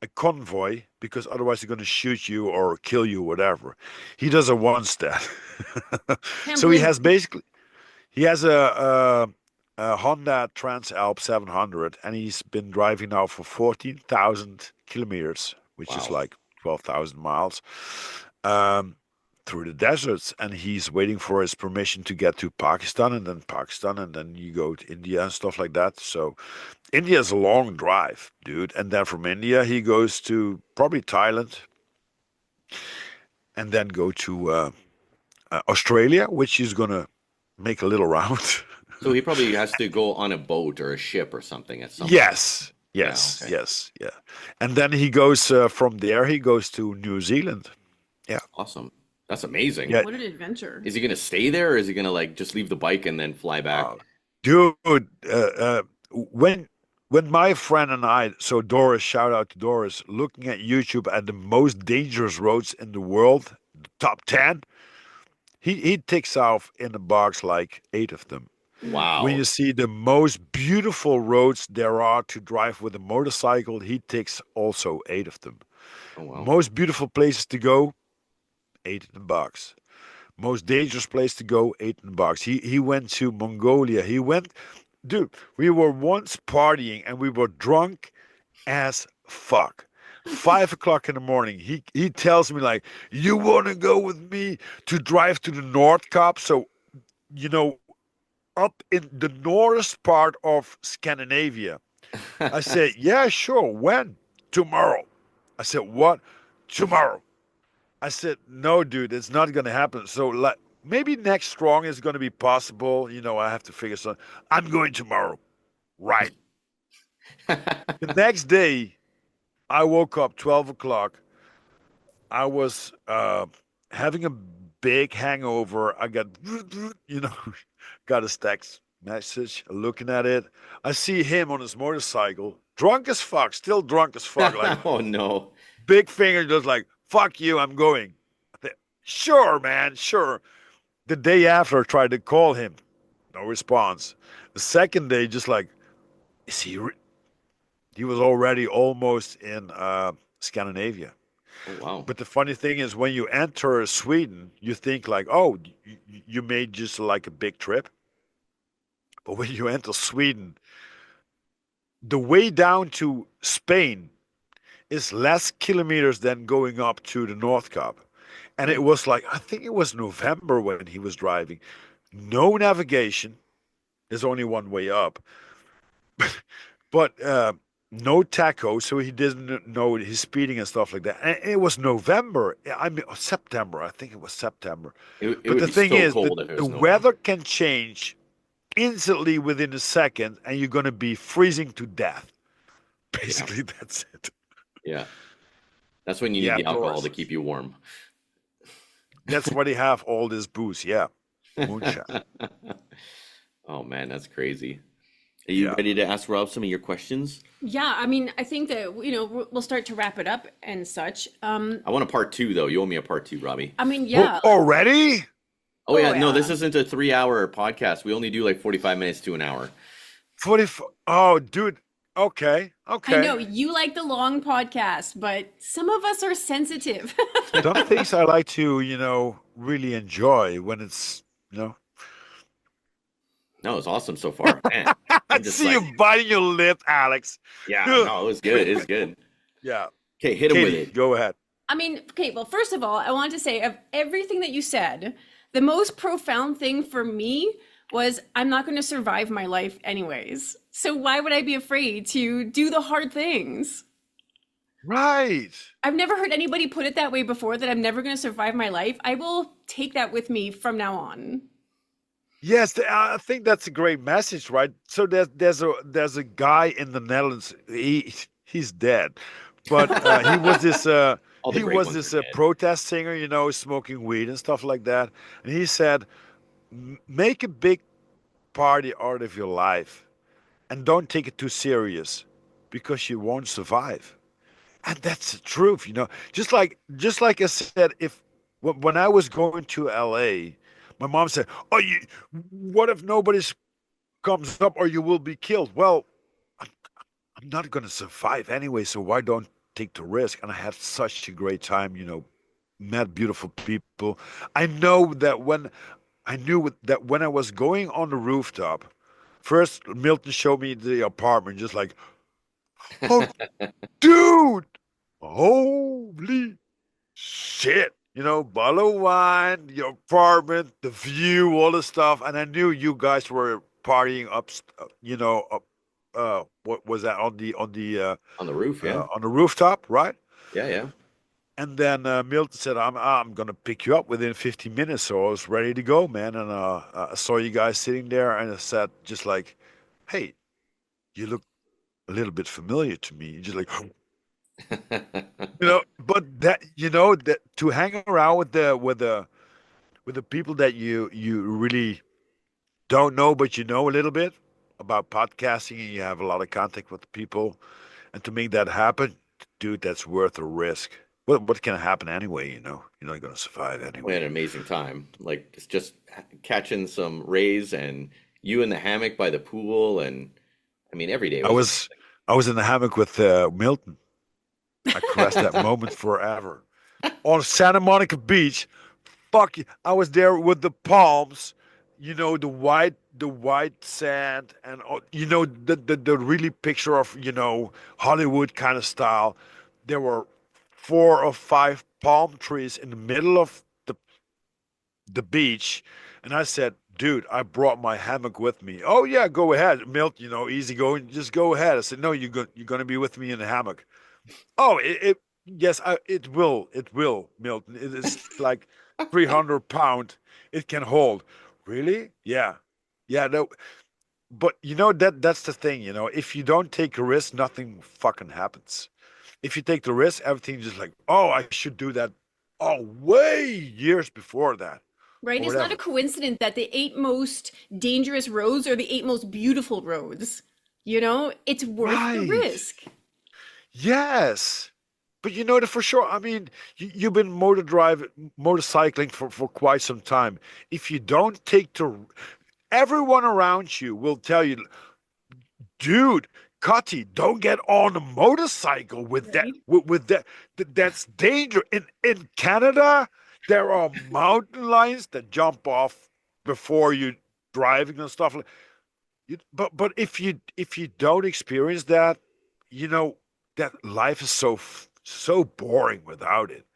a convoy because otherwise they're going to shoot you or kill you, whatever. He doesn't want that. Can't So he blame has basically he has a Honda Transalp 700, and he's been driving now for 14,000 kilometers, which is Wow. like 12,000 miles, um, through the deserts. And he's waiting for his permission to get to Pakistan, and then you go to India and stuff like that. So India is a long drive, dude. And then from India, he goes to probably Thailand, and then go to Australia, which he's gonna make a little round. So he probably has to go on a boat or a ship or something at some point. Yes, Yeah, yes, okay. yes, yeah. And then he goes from there. He goes to New Zealand. Yeah, Awesome. That's amazing. Yeah, What an adventure. Is he gonna stay there, or is he gonna like just leave the bike and then fly back? uh, dude. When my friend and I, so Doris, shout out to Doris, looking at YouTube at the most dangerous roads in the world, the top 10, he ticks off in a box like 8 of them. When Wow. you see the most beautiful roads there are to drive with a motorcycle, he ticks also 8 of them. Oh wow. Most beautiful places to go, 8 in the box. Most dangerous place to go, 8 in the box. He went to Mongolia. He went, dude. We were once partying and we were drunk as fuck. 5 o'clock in the morning, he tells me like, "You want to go with me to drive to the North Cape?" So you know, up in the northern part of Scandinavia. I said, "Yeah, sure. When? Tomorrow." I said, "What? Tomorrow?" I said, "No, dude, it's not going to happen. So, like, maybe next strong is going to be possible. I have to figure something. I'm going tomorrow." Right. The next day, I woke up 12 o'clock. I was having a big hangover. I got, got a text message, looking at it. I see him on his motorcycle, drunk as fuck, still drunk as fuck, like Oh no. big finger, just like, "Fuck you, I'm going." I said, "Sure, man, sure." The day after, I tried to call him, no response. The second day, just like, is he was already almost in Scandinavia. Oh wow. But the funny thing is, when you enter Sweden, you think like, oh, you made just like a big trip. But when you enter Sweden, the way down to Spain is less kilometers than going up to the North Cape. And Hmm. it was like, I think it was November when he was driving. No navigation. There's only one way up. But no tacho, so he didn't know his speeding and stuff like that. And it was November. I mean, September. I think it was September. It But would the be thing so is, cold if it the was November. weather can change instantly within a second, and you're going to be freezing to death. Yeah. Basically, that's it. Yeah. That's when you need Yeah, the alcohol to Doris. keep you warm. That's why they have all this booze. Yeah, moonshine. Oh man, that's crazy. Are you Yeah. ready to ask Rob some of your questions? Yeah, I mean, I think that, we'll start to wrap it up and such. I want a part two though. You owe me a part two, Robbie. I mean, Oh, yeah. already? Oh Oh yeah, no, this yeah. isn't a 3 hour podcast. We only do like 45 minutes to an hour. 44. Oh, dude. Okay. I know Okay. you like the long podcast, but some of us are sensitive. Some things I like to, really enjoy when it's, you know. No, it's awesome so far. Man, I I'm just see like, you biting your lip, Alex. yeah, no, it was good. It was good. Yeah. Okay, hit him with Katie, it. go ahead. I mean, okay, well, first of all, I want to say of everything that you said, the most profound thing for me was I'm not going to survive my life anyways. So why would I be afraid to do the hard things? Right. I've never heard anybody put it that way before, that I'm never going to survive my life. I will take that with me from now on. Yes, I think that's a great message, right? So there's a guy in the Netherlands. He's dead, but All the he great was ones are this dead. protest singer, smoking weed and stuff like that. And he said, Make a big party out of your life, and don't take it too serious, because you won't survive." And that's the truth, Just like I said, if when I was going to LA, my mom said, "Oh, what if nobody comes up, or you will be killed?" Well, I'm, I'm not going to survive anyway, so why don't take the risk? And I had such a great time, met beautiful people. I know that when I was going on the rooftop, first Milton showed me the apartment, just like, "Oh, dude, holy shit." Bottle of wine, your apartment, the view, all the stuff. And I knew you guys were partying up, what was that On the roof, yeah. on the rooftop, right? Yeah, yeah. And then Milton said, I'm gonna pick you up within 15 minutes." So I was ready to go, man. And I saw you guys sitting there, and I said, just like, "Hey, you look a little bit familiar to me." Just like, But that that to hang around with the people that you really don't know, but you know a little bit about podcasting, and you have a lot of contact with people, and to make that happen, dude, that's worth a risk. What can happen anyway? You're not gonna survive We had anyway. an amazing time. Like it's just catching some rays and you in the hammock by the pool, and I mean every day I was was I was in the hammock with Milton. I caressed that amazing. moment forever on Santa Monica Beach. Fuck you. I was there with the palms, the white sand, and the really picture of Hollywood kind of style. There were 4 or 5 palm trees in the middle of the beach, and I said, "Dude, I brought my hammock with me." "Oh yeah, go ahead, Milt. Easy going. Just go ahead." I said, "No, you're gonna be with me in the hammock." "Oh, yes, it will, Milton. It is like 300 pound. It can hold." "Really?" "Yeah, yeah." No, but that's the thing. If you don't take a risk, nothing fucking happens. If you take the risk, everything just like, "Oh, I should do that." Oh, way years before that, Right? or It's not a whatever. coincidence that the eight most dangerous roads are the eight most beautiful roads. It's worth the Right. risk. Yes. But that for sure. I mean, you've been motorcycling for quite some time. If you don't take everyone around you will tell you, "Dude, Cutty, don't get on a motorcycle with that. Right? With that, that's danger." In Canada, there are mountain lions that jump off before you driving and stuff like. But if you don't experience that, you know that life is so boring without it.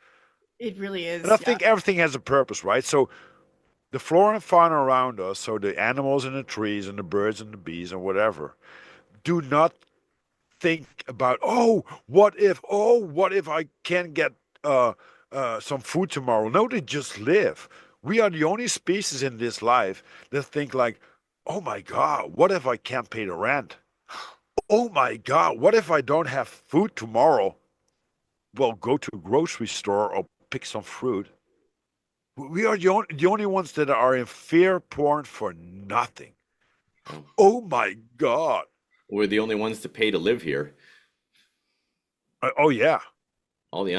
It really And I is. Yeah. think everything has a purpose, right? So the flora and fauna around us, so the animals and the trees and the birds and the bees and whatever, do not think about, what if I can't get uh, some food tomorrow. No, they just live. We are the only species in this life that think like, "Oh my God, what if I can't pay the rent? Oh my God, what if I don't have food tomorrow?" Well, go to a grocery store or pick some fruit. We are the only ones that are in fear porn for nothing. Oh, Oh my God. we're the only ones to pay to live here. Oh yeah. All the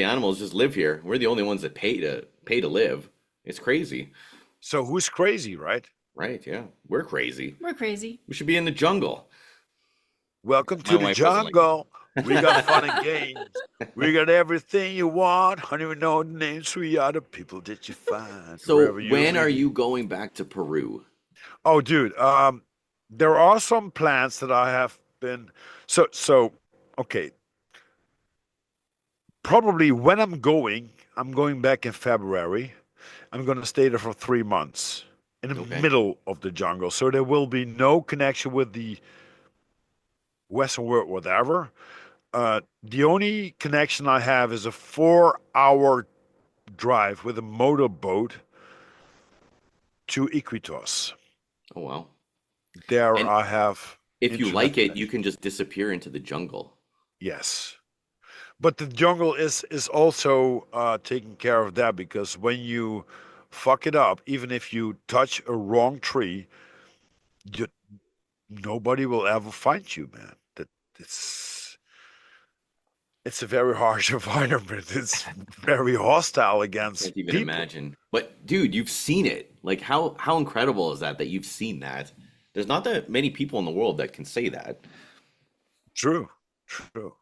animals just live here. We're the only ones that pay to live. It's crazy, So who's crazy, right? right? Yeah, we're crazy. We're crazy. We should be in the jungle. Welcome My to the wife doesn't like jungle. We got fun and that. games. We got everything you want. I don't even know the names. We are the people that you find So wherever you when may are be. you going back to Peru? Oh, dude. There are some plans that I have been. So. Okay. Probably when I'm going back in February. I'm going to stay there for 3 months in the Okay. middle of the jungle. So there will be no connection with the Western world, whatever. The only connection I have is a 4 hour drive with a motorboat to Iquitos. Oh wow. There And I have if you internet like it, you connection. can just disappear into the jungle. Yes. But the jungle is also taking care of that, because when you fuck it up, even if you touch a wrong tree, you, nobody will ever find you, man. It's it's a very harsh environment. It's very hostile against Can't even people. imagine. But dude, you've seen it. Like how incredible is that you've seen that? There's not that many people in the world that can say that. True, true.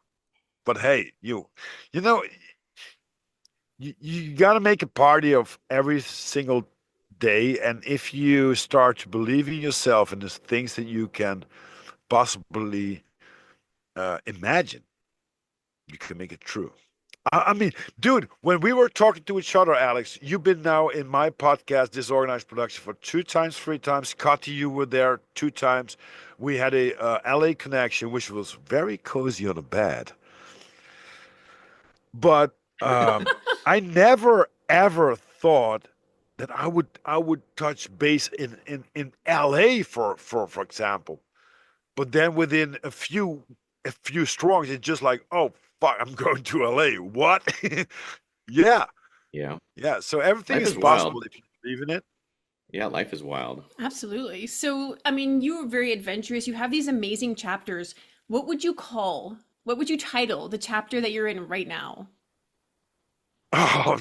But hey, you know, you got to make a party of every single day, and if you start to believe in yourself and the things that you can possibly imagine, you can make it true. I mean, dude, when we were talking to each other, Alex, you've been now in my podcast, Disorganized Production, for 2 times, 3 times. Kati, you were there 2 times. We had a LA connection, which was very cozy on the bed. But I never ever thought that I would touch base in LA for example. But then within a few strongs, it's just like, "Oh fuck, I'm going to LA. What? Yeah, Yeah. yeah. So everything Life is is wild. possible if you believe in it. Yeah, life is wild. Absolutely. So, I mean, you are very adventurous. You have these amazing chapters. What would you title the chapter that you're in right now? Oh,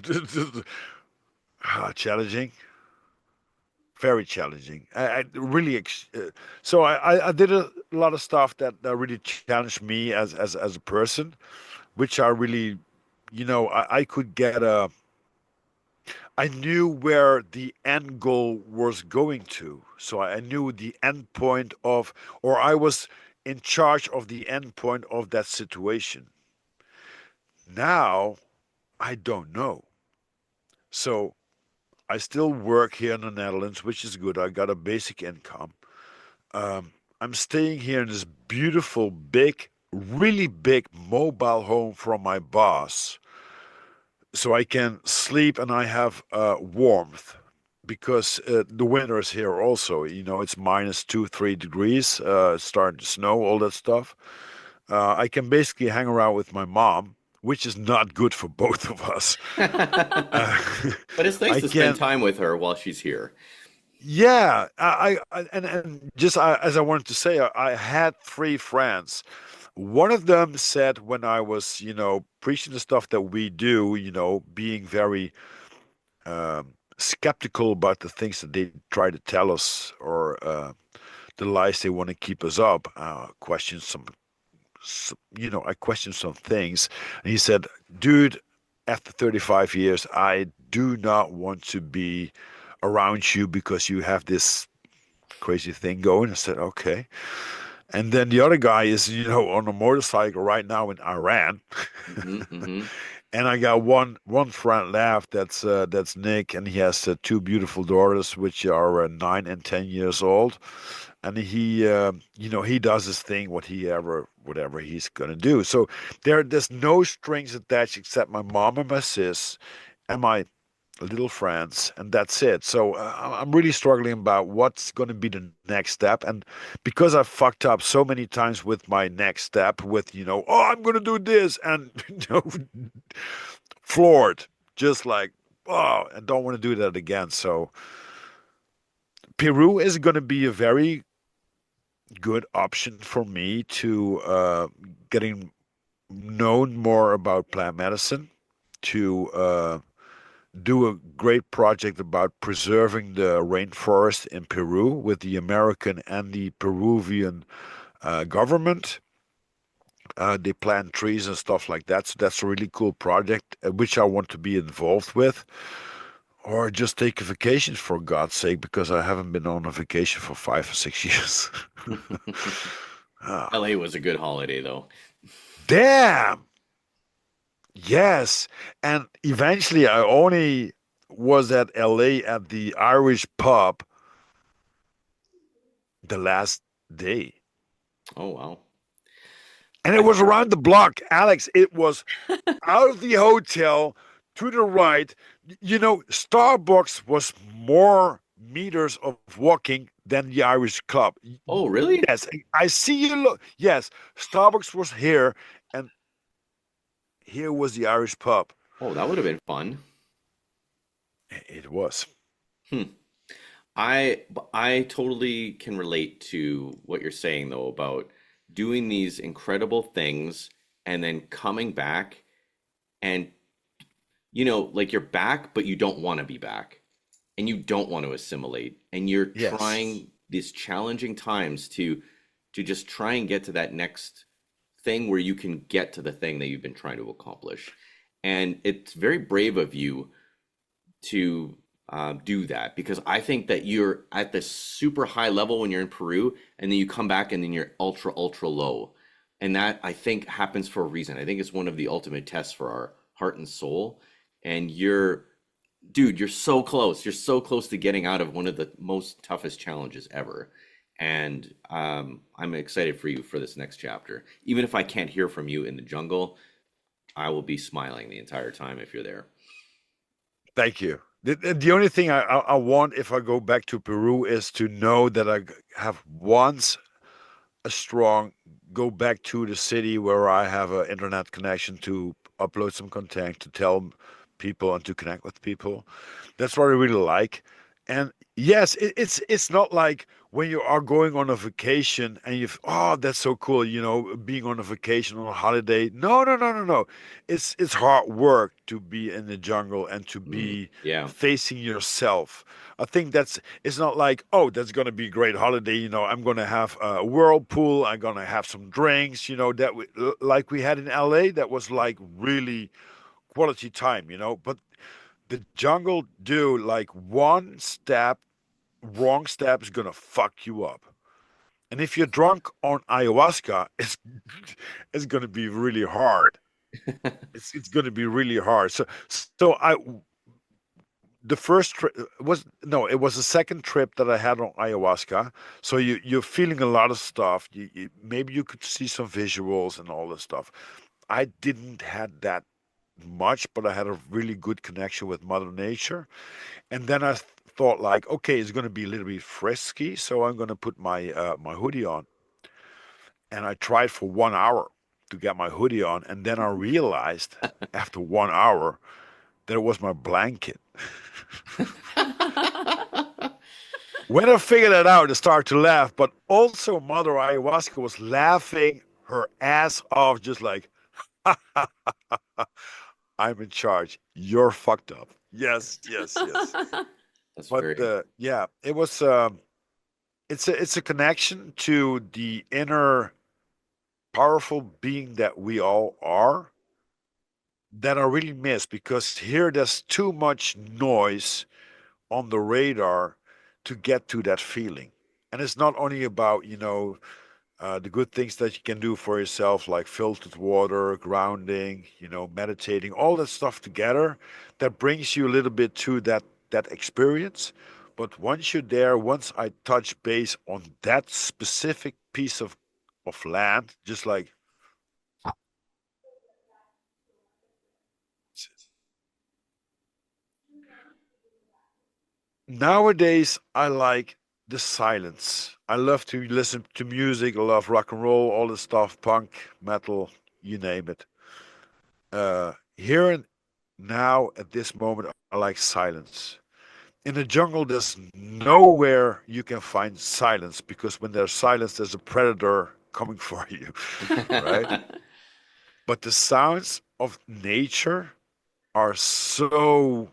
challenging, very challenging. I really so I did a lot of stuff that really challenged me as a person, which I really, I could get a. I knew where the end goal was going to, so I knew the end point of, or I was in charge of the end point of that situation. Now I don't know. So I still work here in the Netherlands, which is good. I got a basic income. I'm staying here in this beautiful, big, really big mobile home from my boss, so I can sleep and I have warmth because the winter is here also. It's minus 2, 3 degrees, starting to snow, all that stuff. I can basically hang around with my mom, which is not good for both of us. Uh, But it's nice I to spend can time with her while she's here. Yeah, and just as I wanted to say, I had three friends. One of them said when I was, preaching the stuff that we do, being very skeptical about the things that they try to tell us or the lies they want to keep us up. Question I questioned some things, and he said, "Dude, after 35 years, I do not want to be around you because you have this crazy thing going." I said, okay. And then the other guy is, on a motorcycle right now in Iran. Hmm. And I got one friend left. That's Nick, and he has two beautiful daughters, which are 9 and 10 years old. And he does his thing, whatever he's gonna do. So there's no strings attached except my mom and my sis, and my little friends, and that's it. So I'm really struggling about what's going to be the next step, and because I fucked up so many times with my next step, with oh, I'm going to do this, and floored, just like, oh, I don't want to do that again. So Peru is going to be a very good option for me to getting known more about plant medicine, to do a great project about preserving the rainforest in Peru with the American and the Peruvian government. They plant trees and stuff like that. So that's a really cool project, which I want to be involved with. Or just take a vacation for God's sake, because I haven't been on a vacation for 5 or 6 years. Ah, LA was a good holiday though. damn! Yes. And eventually I only was at LA at the Irish pub the last day. Oh wow. And it I was around the block, Alex. It was out of the hotel to the right. Starbucks was more meters of walking than the Irish club. Oh really? Yes, I see you look. Yes, Starbucks was here, and here was the Irish pub. Oh, that would have been fun. It was. Hmm. I totally can relate to what you're saying though about doing these incredible things and then coming back and like you're back, but you don't want to be back and you don't want to assimilate and you're Yes. trying these challenging times to just try and get to that next thing where you can get to the thing that you've been trying to accomplish. And it's very brave of you to do that because I think that you're at this super high level when you're in Peru and then you come back and then you're ultra, ultra low. And that I think happens for a reason. I think it's one of the ultimate tests for our heart and soul. And dude, you're so close. You're so close to getting out of one of the most toughest challenges ever. And I'm excited for you for this next chapter. Even if I can't hear from you in the jungle, I will be smiling the entire time if you're there. Thank you. The only thing I want if I go back to Peru is to know that I have once a strong go back to the city where I have an internet connection to upload some content, to tell people and to connect with people. That's what I really like. And yes, it's not like when you are going on a vacation and you've, oh, that's so cool, being on a vacation on a holiday. No, no, no, no, no. It's hard work to be in the jungle and to Mm, be yeah. facing yourself. I think it's not like, oh, that's gonna be a great holiday. I'm gonna have a whirlpool. I'm gonna have some drinks. Like we had in LA. That was like really quality time. But the jungle, dude, like one step, wrong step is gonna fuck you up. And if you're drunk on ayahuasca, it's gonna be really hard. It's gonna be really hard. So the first trip was no, it was the second trip that I had on ayahuasca. So you're feeling a lot of stuff. Maybe you could see some visuals and all this stuff. I didn't had that much, but I had a really good connection with Mother Nature. And then I thought like, okay, it's going to be a little bit frisky, so I'm going to put my hoodie on. And I tried for 1 hour to get my hoodie on, and then I realized after 1 hour that it was my blanket. When I figured that out, I started to laugh, but also Mother Ayahuasca was laughing her ass off, just like, I'm in charge. You're fucked up. Yes, yes, yes. That's But very yeah, it was. It's a connection to the inner powerful being that we all are that I really miss because here there's too much noise on the radar to get to that feeling. And it's not only about, the good things that you can do for yourself, like filtered water, grounding, meditating, all that stuff together that brings you a little bit to that experience. But once you're there, once I touch base on that specific piece of land, just like nowadays, I like the silence. I love to listen to music. I love rock and roll, all the stuff, punk, metal, you name it. Here and now, at this moment, I like silence. In the jungle, there's nowhere you can find silence because when there's silence, there's a predator coming for you, right? But the sounds of nature are so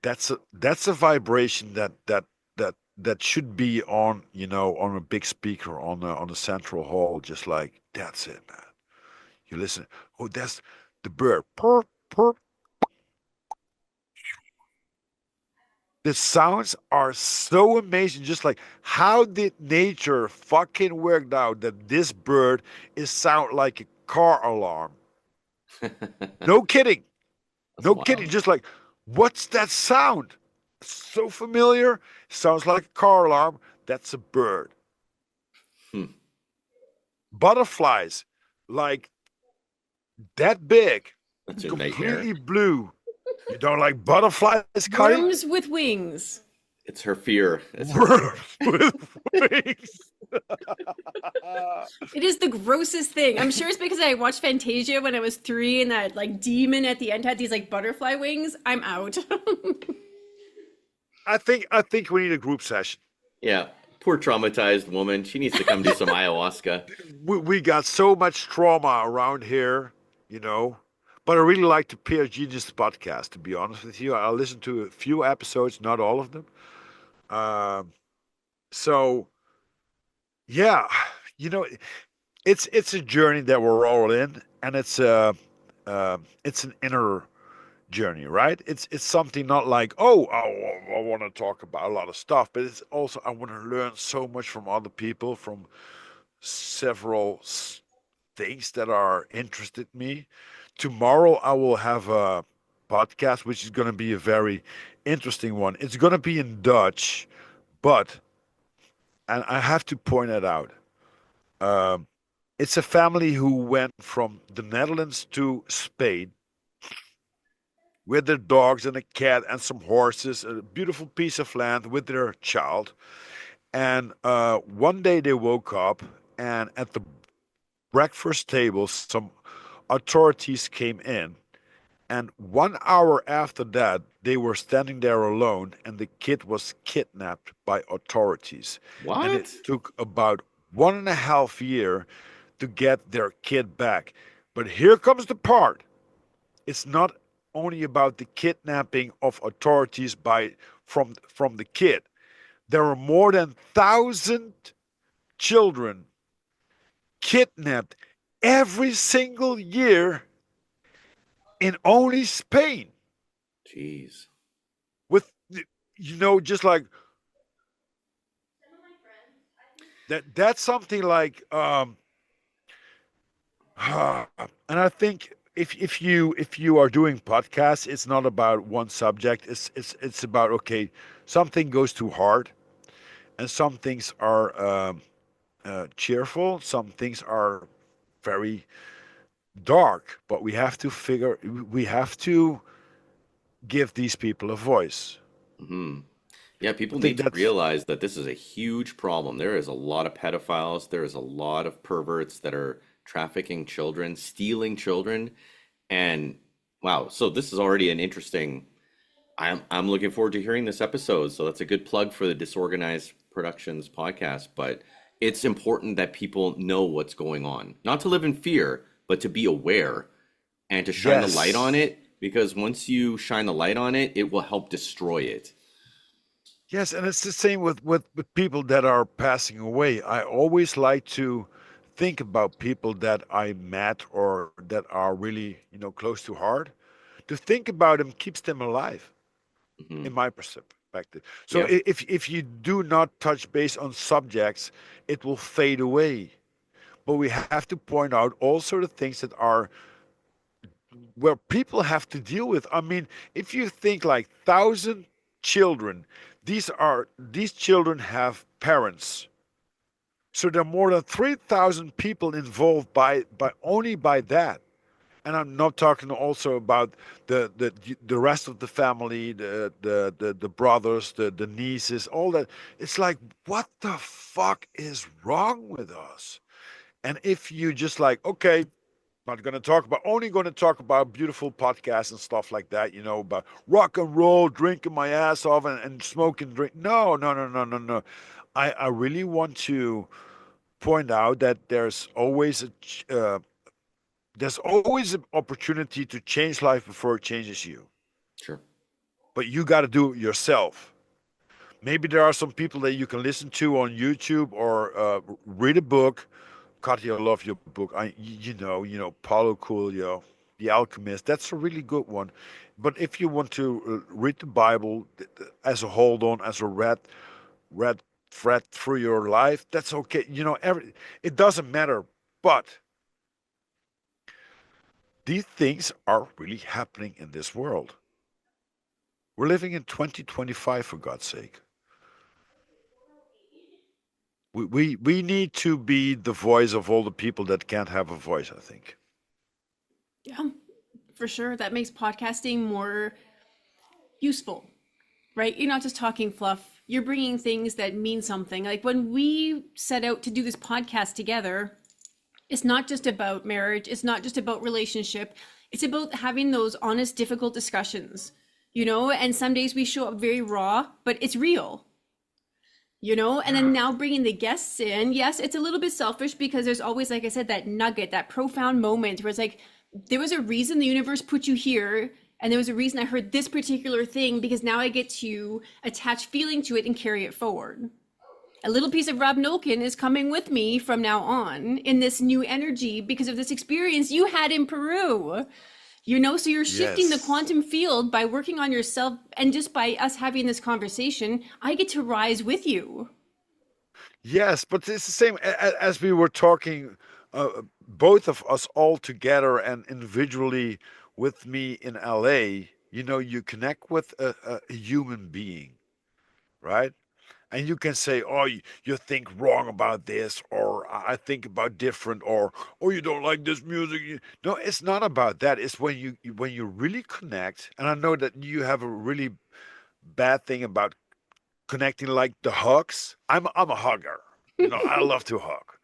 that's a vibration that should be on on a big speaker on a central hall, just like that's it, man. You listen. Oh, that's the bird. Purr, purr. The sounds are so amazing. Just like how did nature fucking worked out that this bird is sound like a car alarm? No kidding. that's No kidding. wild. Just like, what's that sound? So familiar. Sounds like a car alarm. That's a bird. Hmm. Butterflies, like that big, That's a nightmare. completely blue. You don't like butterflies, Cuddy? Worms with wings. It's her fear. It's her fear. Worms with wings. It is the grossest thing. I'm sure it's because I watched Fantasia when I was 3 and that like demon at the end had these like butterfly wings. I'm out. I think we need a group session. Yeah. Poor traumatized woman. She needs to come do some ayahuasca. We got so much trauma around here, you know. But I really like the Pear Genius podcast, to be honest with you. I listened to a few episodes, not all of them. Um, so yeah, you know, it's a journey that we're all in, and it's an inner journey, right? It's something not like, oh, I want to talk about a lot of stuff, but it's also I want to learn so much from other people, from several things that are interested me. Tomorrow I will have a podcast, which is going to be a very interesting one. It's going to be in Dutch, but and I have to point it out. Um, it's a family who went from the Netherlands to Spain with their dogs and a cat and some horses, a beautiful piece of land with their child. And one day they woke up and at the breakfast table, some authorities came in. And 1 hour after that, they were standing there alone, and the kid was kidnapped by authorities. And it What? took about 1.5 years to get their kid back. But here comes the part. It's not only about the kidnapping of authorities from the kid. There are more than 1,000 children kidnapped every single year in only Spain. Jeez. With just like that's something like and I think if you are doing podcasts, it's not about one subject. It's about, okay, something goes too hard, and some things are cheerful, some things are very dark, but we have to give these people a voice. Hmm. Yeah, I people think need to that's realize that this is a huge problem. There is a lot of pedophiles, there is a lot of perverts that are trafficking children, stealing children, and wow, so this is already an interesting. I'm looking forward to hearing this episode. So that's a good plug for the Disorganized Productions podcast, but it's important that people know what's going on. Not to live in fear, but to be aware and to shine the light on yes. it, because once you shine the light on it, it will help destroy it. Yes, and it's the same with people that are passing away. I always like to think about people that I met or that are really, close to heart. To think about them keeps them alive, in Hmm. my perspective. So Yep. if you do not touch base on subjects, it will fade away. But we have to point out also the things that are where people have to deal with. I mean, if you think like 1,000 children, these children have parents. So there are more than 3,000 people involved by only by that. And I'm not talking also about the rest of the family, the brothers, the nieces, all that. It's like, what the fuck is wrong with us? And if you just like, okay, not going to talk about, only going to talk about beautiful podcasts and stuff like that, about rock and roll, drinking my ass off and smoking drink. No, no, no, no, no, no. I really want to point out that there's always an opportunity to change life before it changes you. Sure. But you got to do it yourself. Maybe there are some people that you can listen to on YouTube or read a book. Katya, I love your book. Paulo Coelho, The Alchemist. That's a really good one. But if you want to read the Bible as a hold on, as a red thread through your life, that's okay. It doesn't matter. But these things are really happening in this world. We're living in 2025, for God's sake. We need to be the voice of all the people that can't have a voice, I think. Yeah, for sure. That makes podcasting more useful, right? You're not just talking fluff. You're bringing things that mean something. Like when we set out to do this podcast together, it's not just about marriage. It's not just about relationship. It's about having those honest, difficult discussions, and some days we show up very raw, but it's real, and then Yeah. now bringing the guests in. Yes, it's a little bit selfish because there's always, like I said, that nugget, that profound moment where it's like, there was a reason the universe put you here. And there was a reason I heard this particular thing because now I get to attach feeling to it and carry it forward. A little piece of Rob Nolken is coming with me from now on in this new energy because of this experience you had in Peru. So you're shifting the Yes. quantum field by working on yourself, and just by us having this conversation, I get to rise with you. Yes, but it's the same as we were talking, both of us all together and individually with me in LA. You connect with a human being, right? And you can say, "Oh, you think wrong about this," or "I think about different," or "Oh, you don't like this music." No, it's not about that. It's when you really connect. And I know that you have a really bad thing about connecting, like the hugs. I'm a hugger. I love to hug.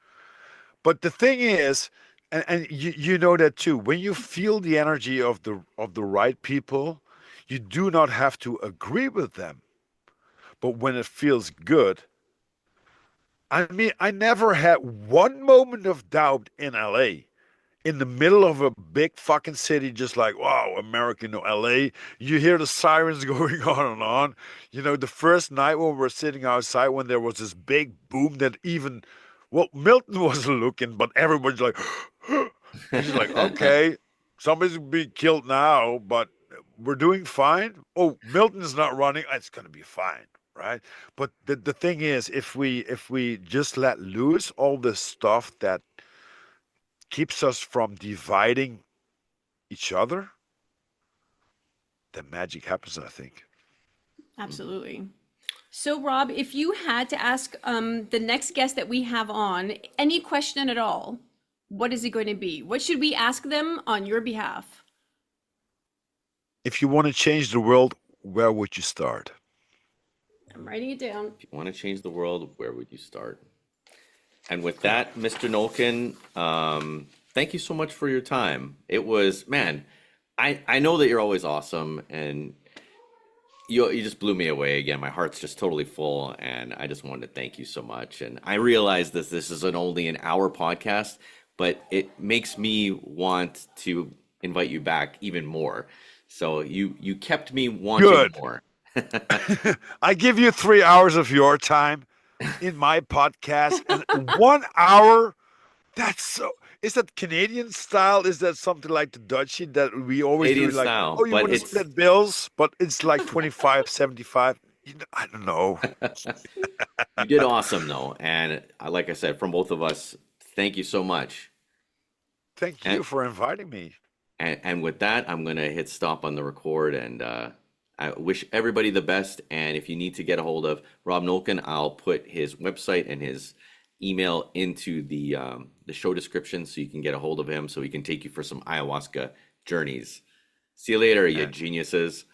But the thing is, and you know that too, when you feel the energy of the right people, you do not have to agree with them. But when it feels good, I mean, I never had one moment of doubt in LA. In the middle of a big fucking city, just like, wow, America, LA. You hear the sirens going on and on. The first night when we were sitting outside, when there was this big boom that even, well, Milton wasn't looking, but everybody's like, it's just like, okay, somebody's gonna be killed now, but we're doing fine. Oh, Milton's not running. It's gonna be fine, right? But the thing is, if we just let loose all this stuff that keeps us from dividing each other, then magic happens, I think. Absolutely. So, Rob, if you had to ask the next guest that we have on any question at all, what is it going to be? What should we ask them on your behalf? If you want to change the world, where would you start? I'm writing it down. If you want to change the world, where would you start? And with that, Mr. Nolken, thank you so much for your time. It was, man, I know that you're always awesome, and you just blew me away again. My heart's just totally full, and I just wanted to thank you so much. And I realize that this is only an hour podcast, but it makes me want to invite you back even more. So you kept me wanting Good. more. I give you 3 hours of your time in my podcast, and 1 hour. That's so. Is that Canadian style? Is that something like the Dutchie that we always Canadian do? Like, style, oh, you but want to it's split bills, but it's like 25, 75. I don't know. you did awesome though, and like I said, from both of us, thank you so much. Thank And you for inviting me. and with that, I'm gonna hit stop on the record, and I wish everybody the best. And if you need to get a hold of Rob Nolken, I'll put his website and his email into the show description so you can get a hold of him so he can take you for some ayahuasca journeys. See you later, you And geniuses.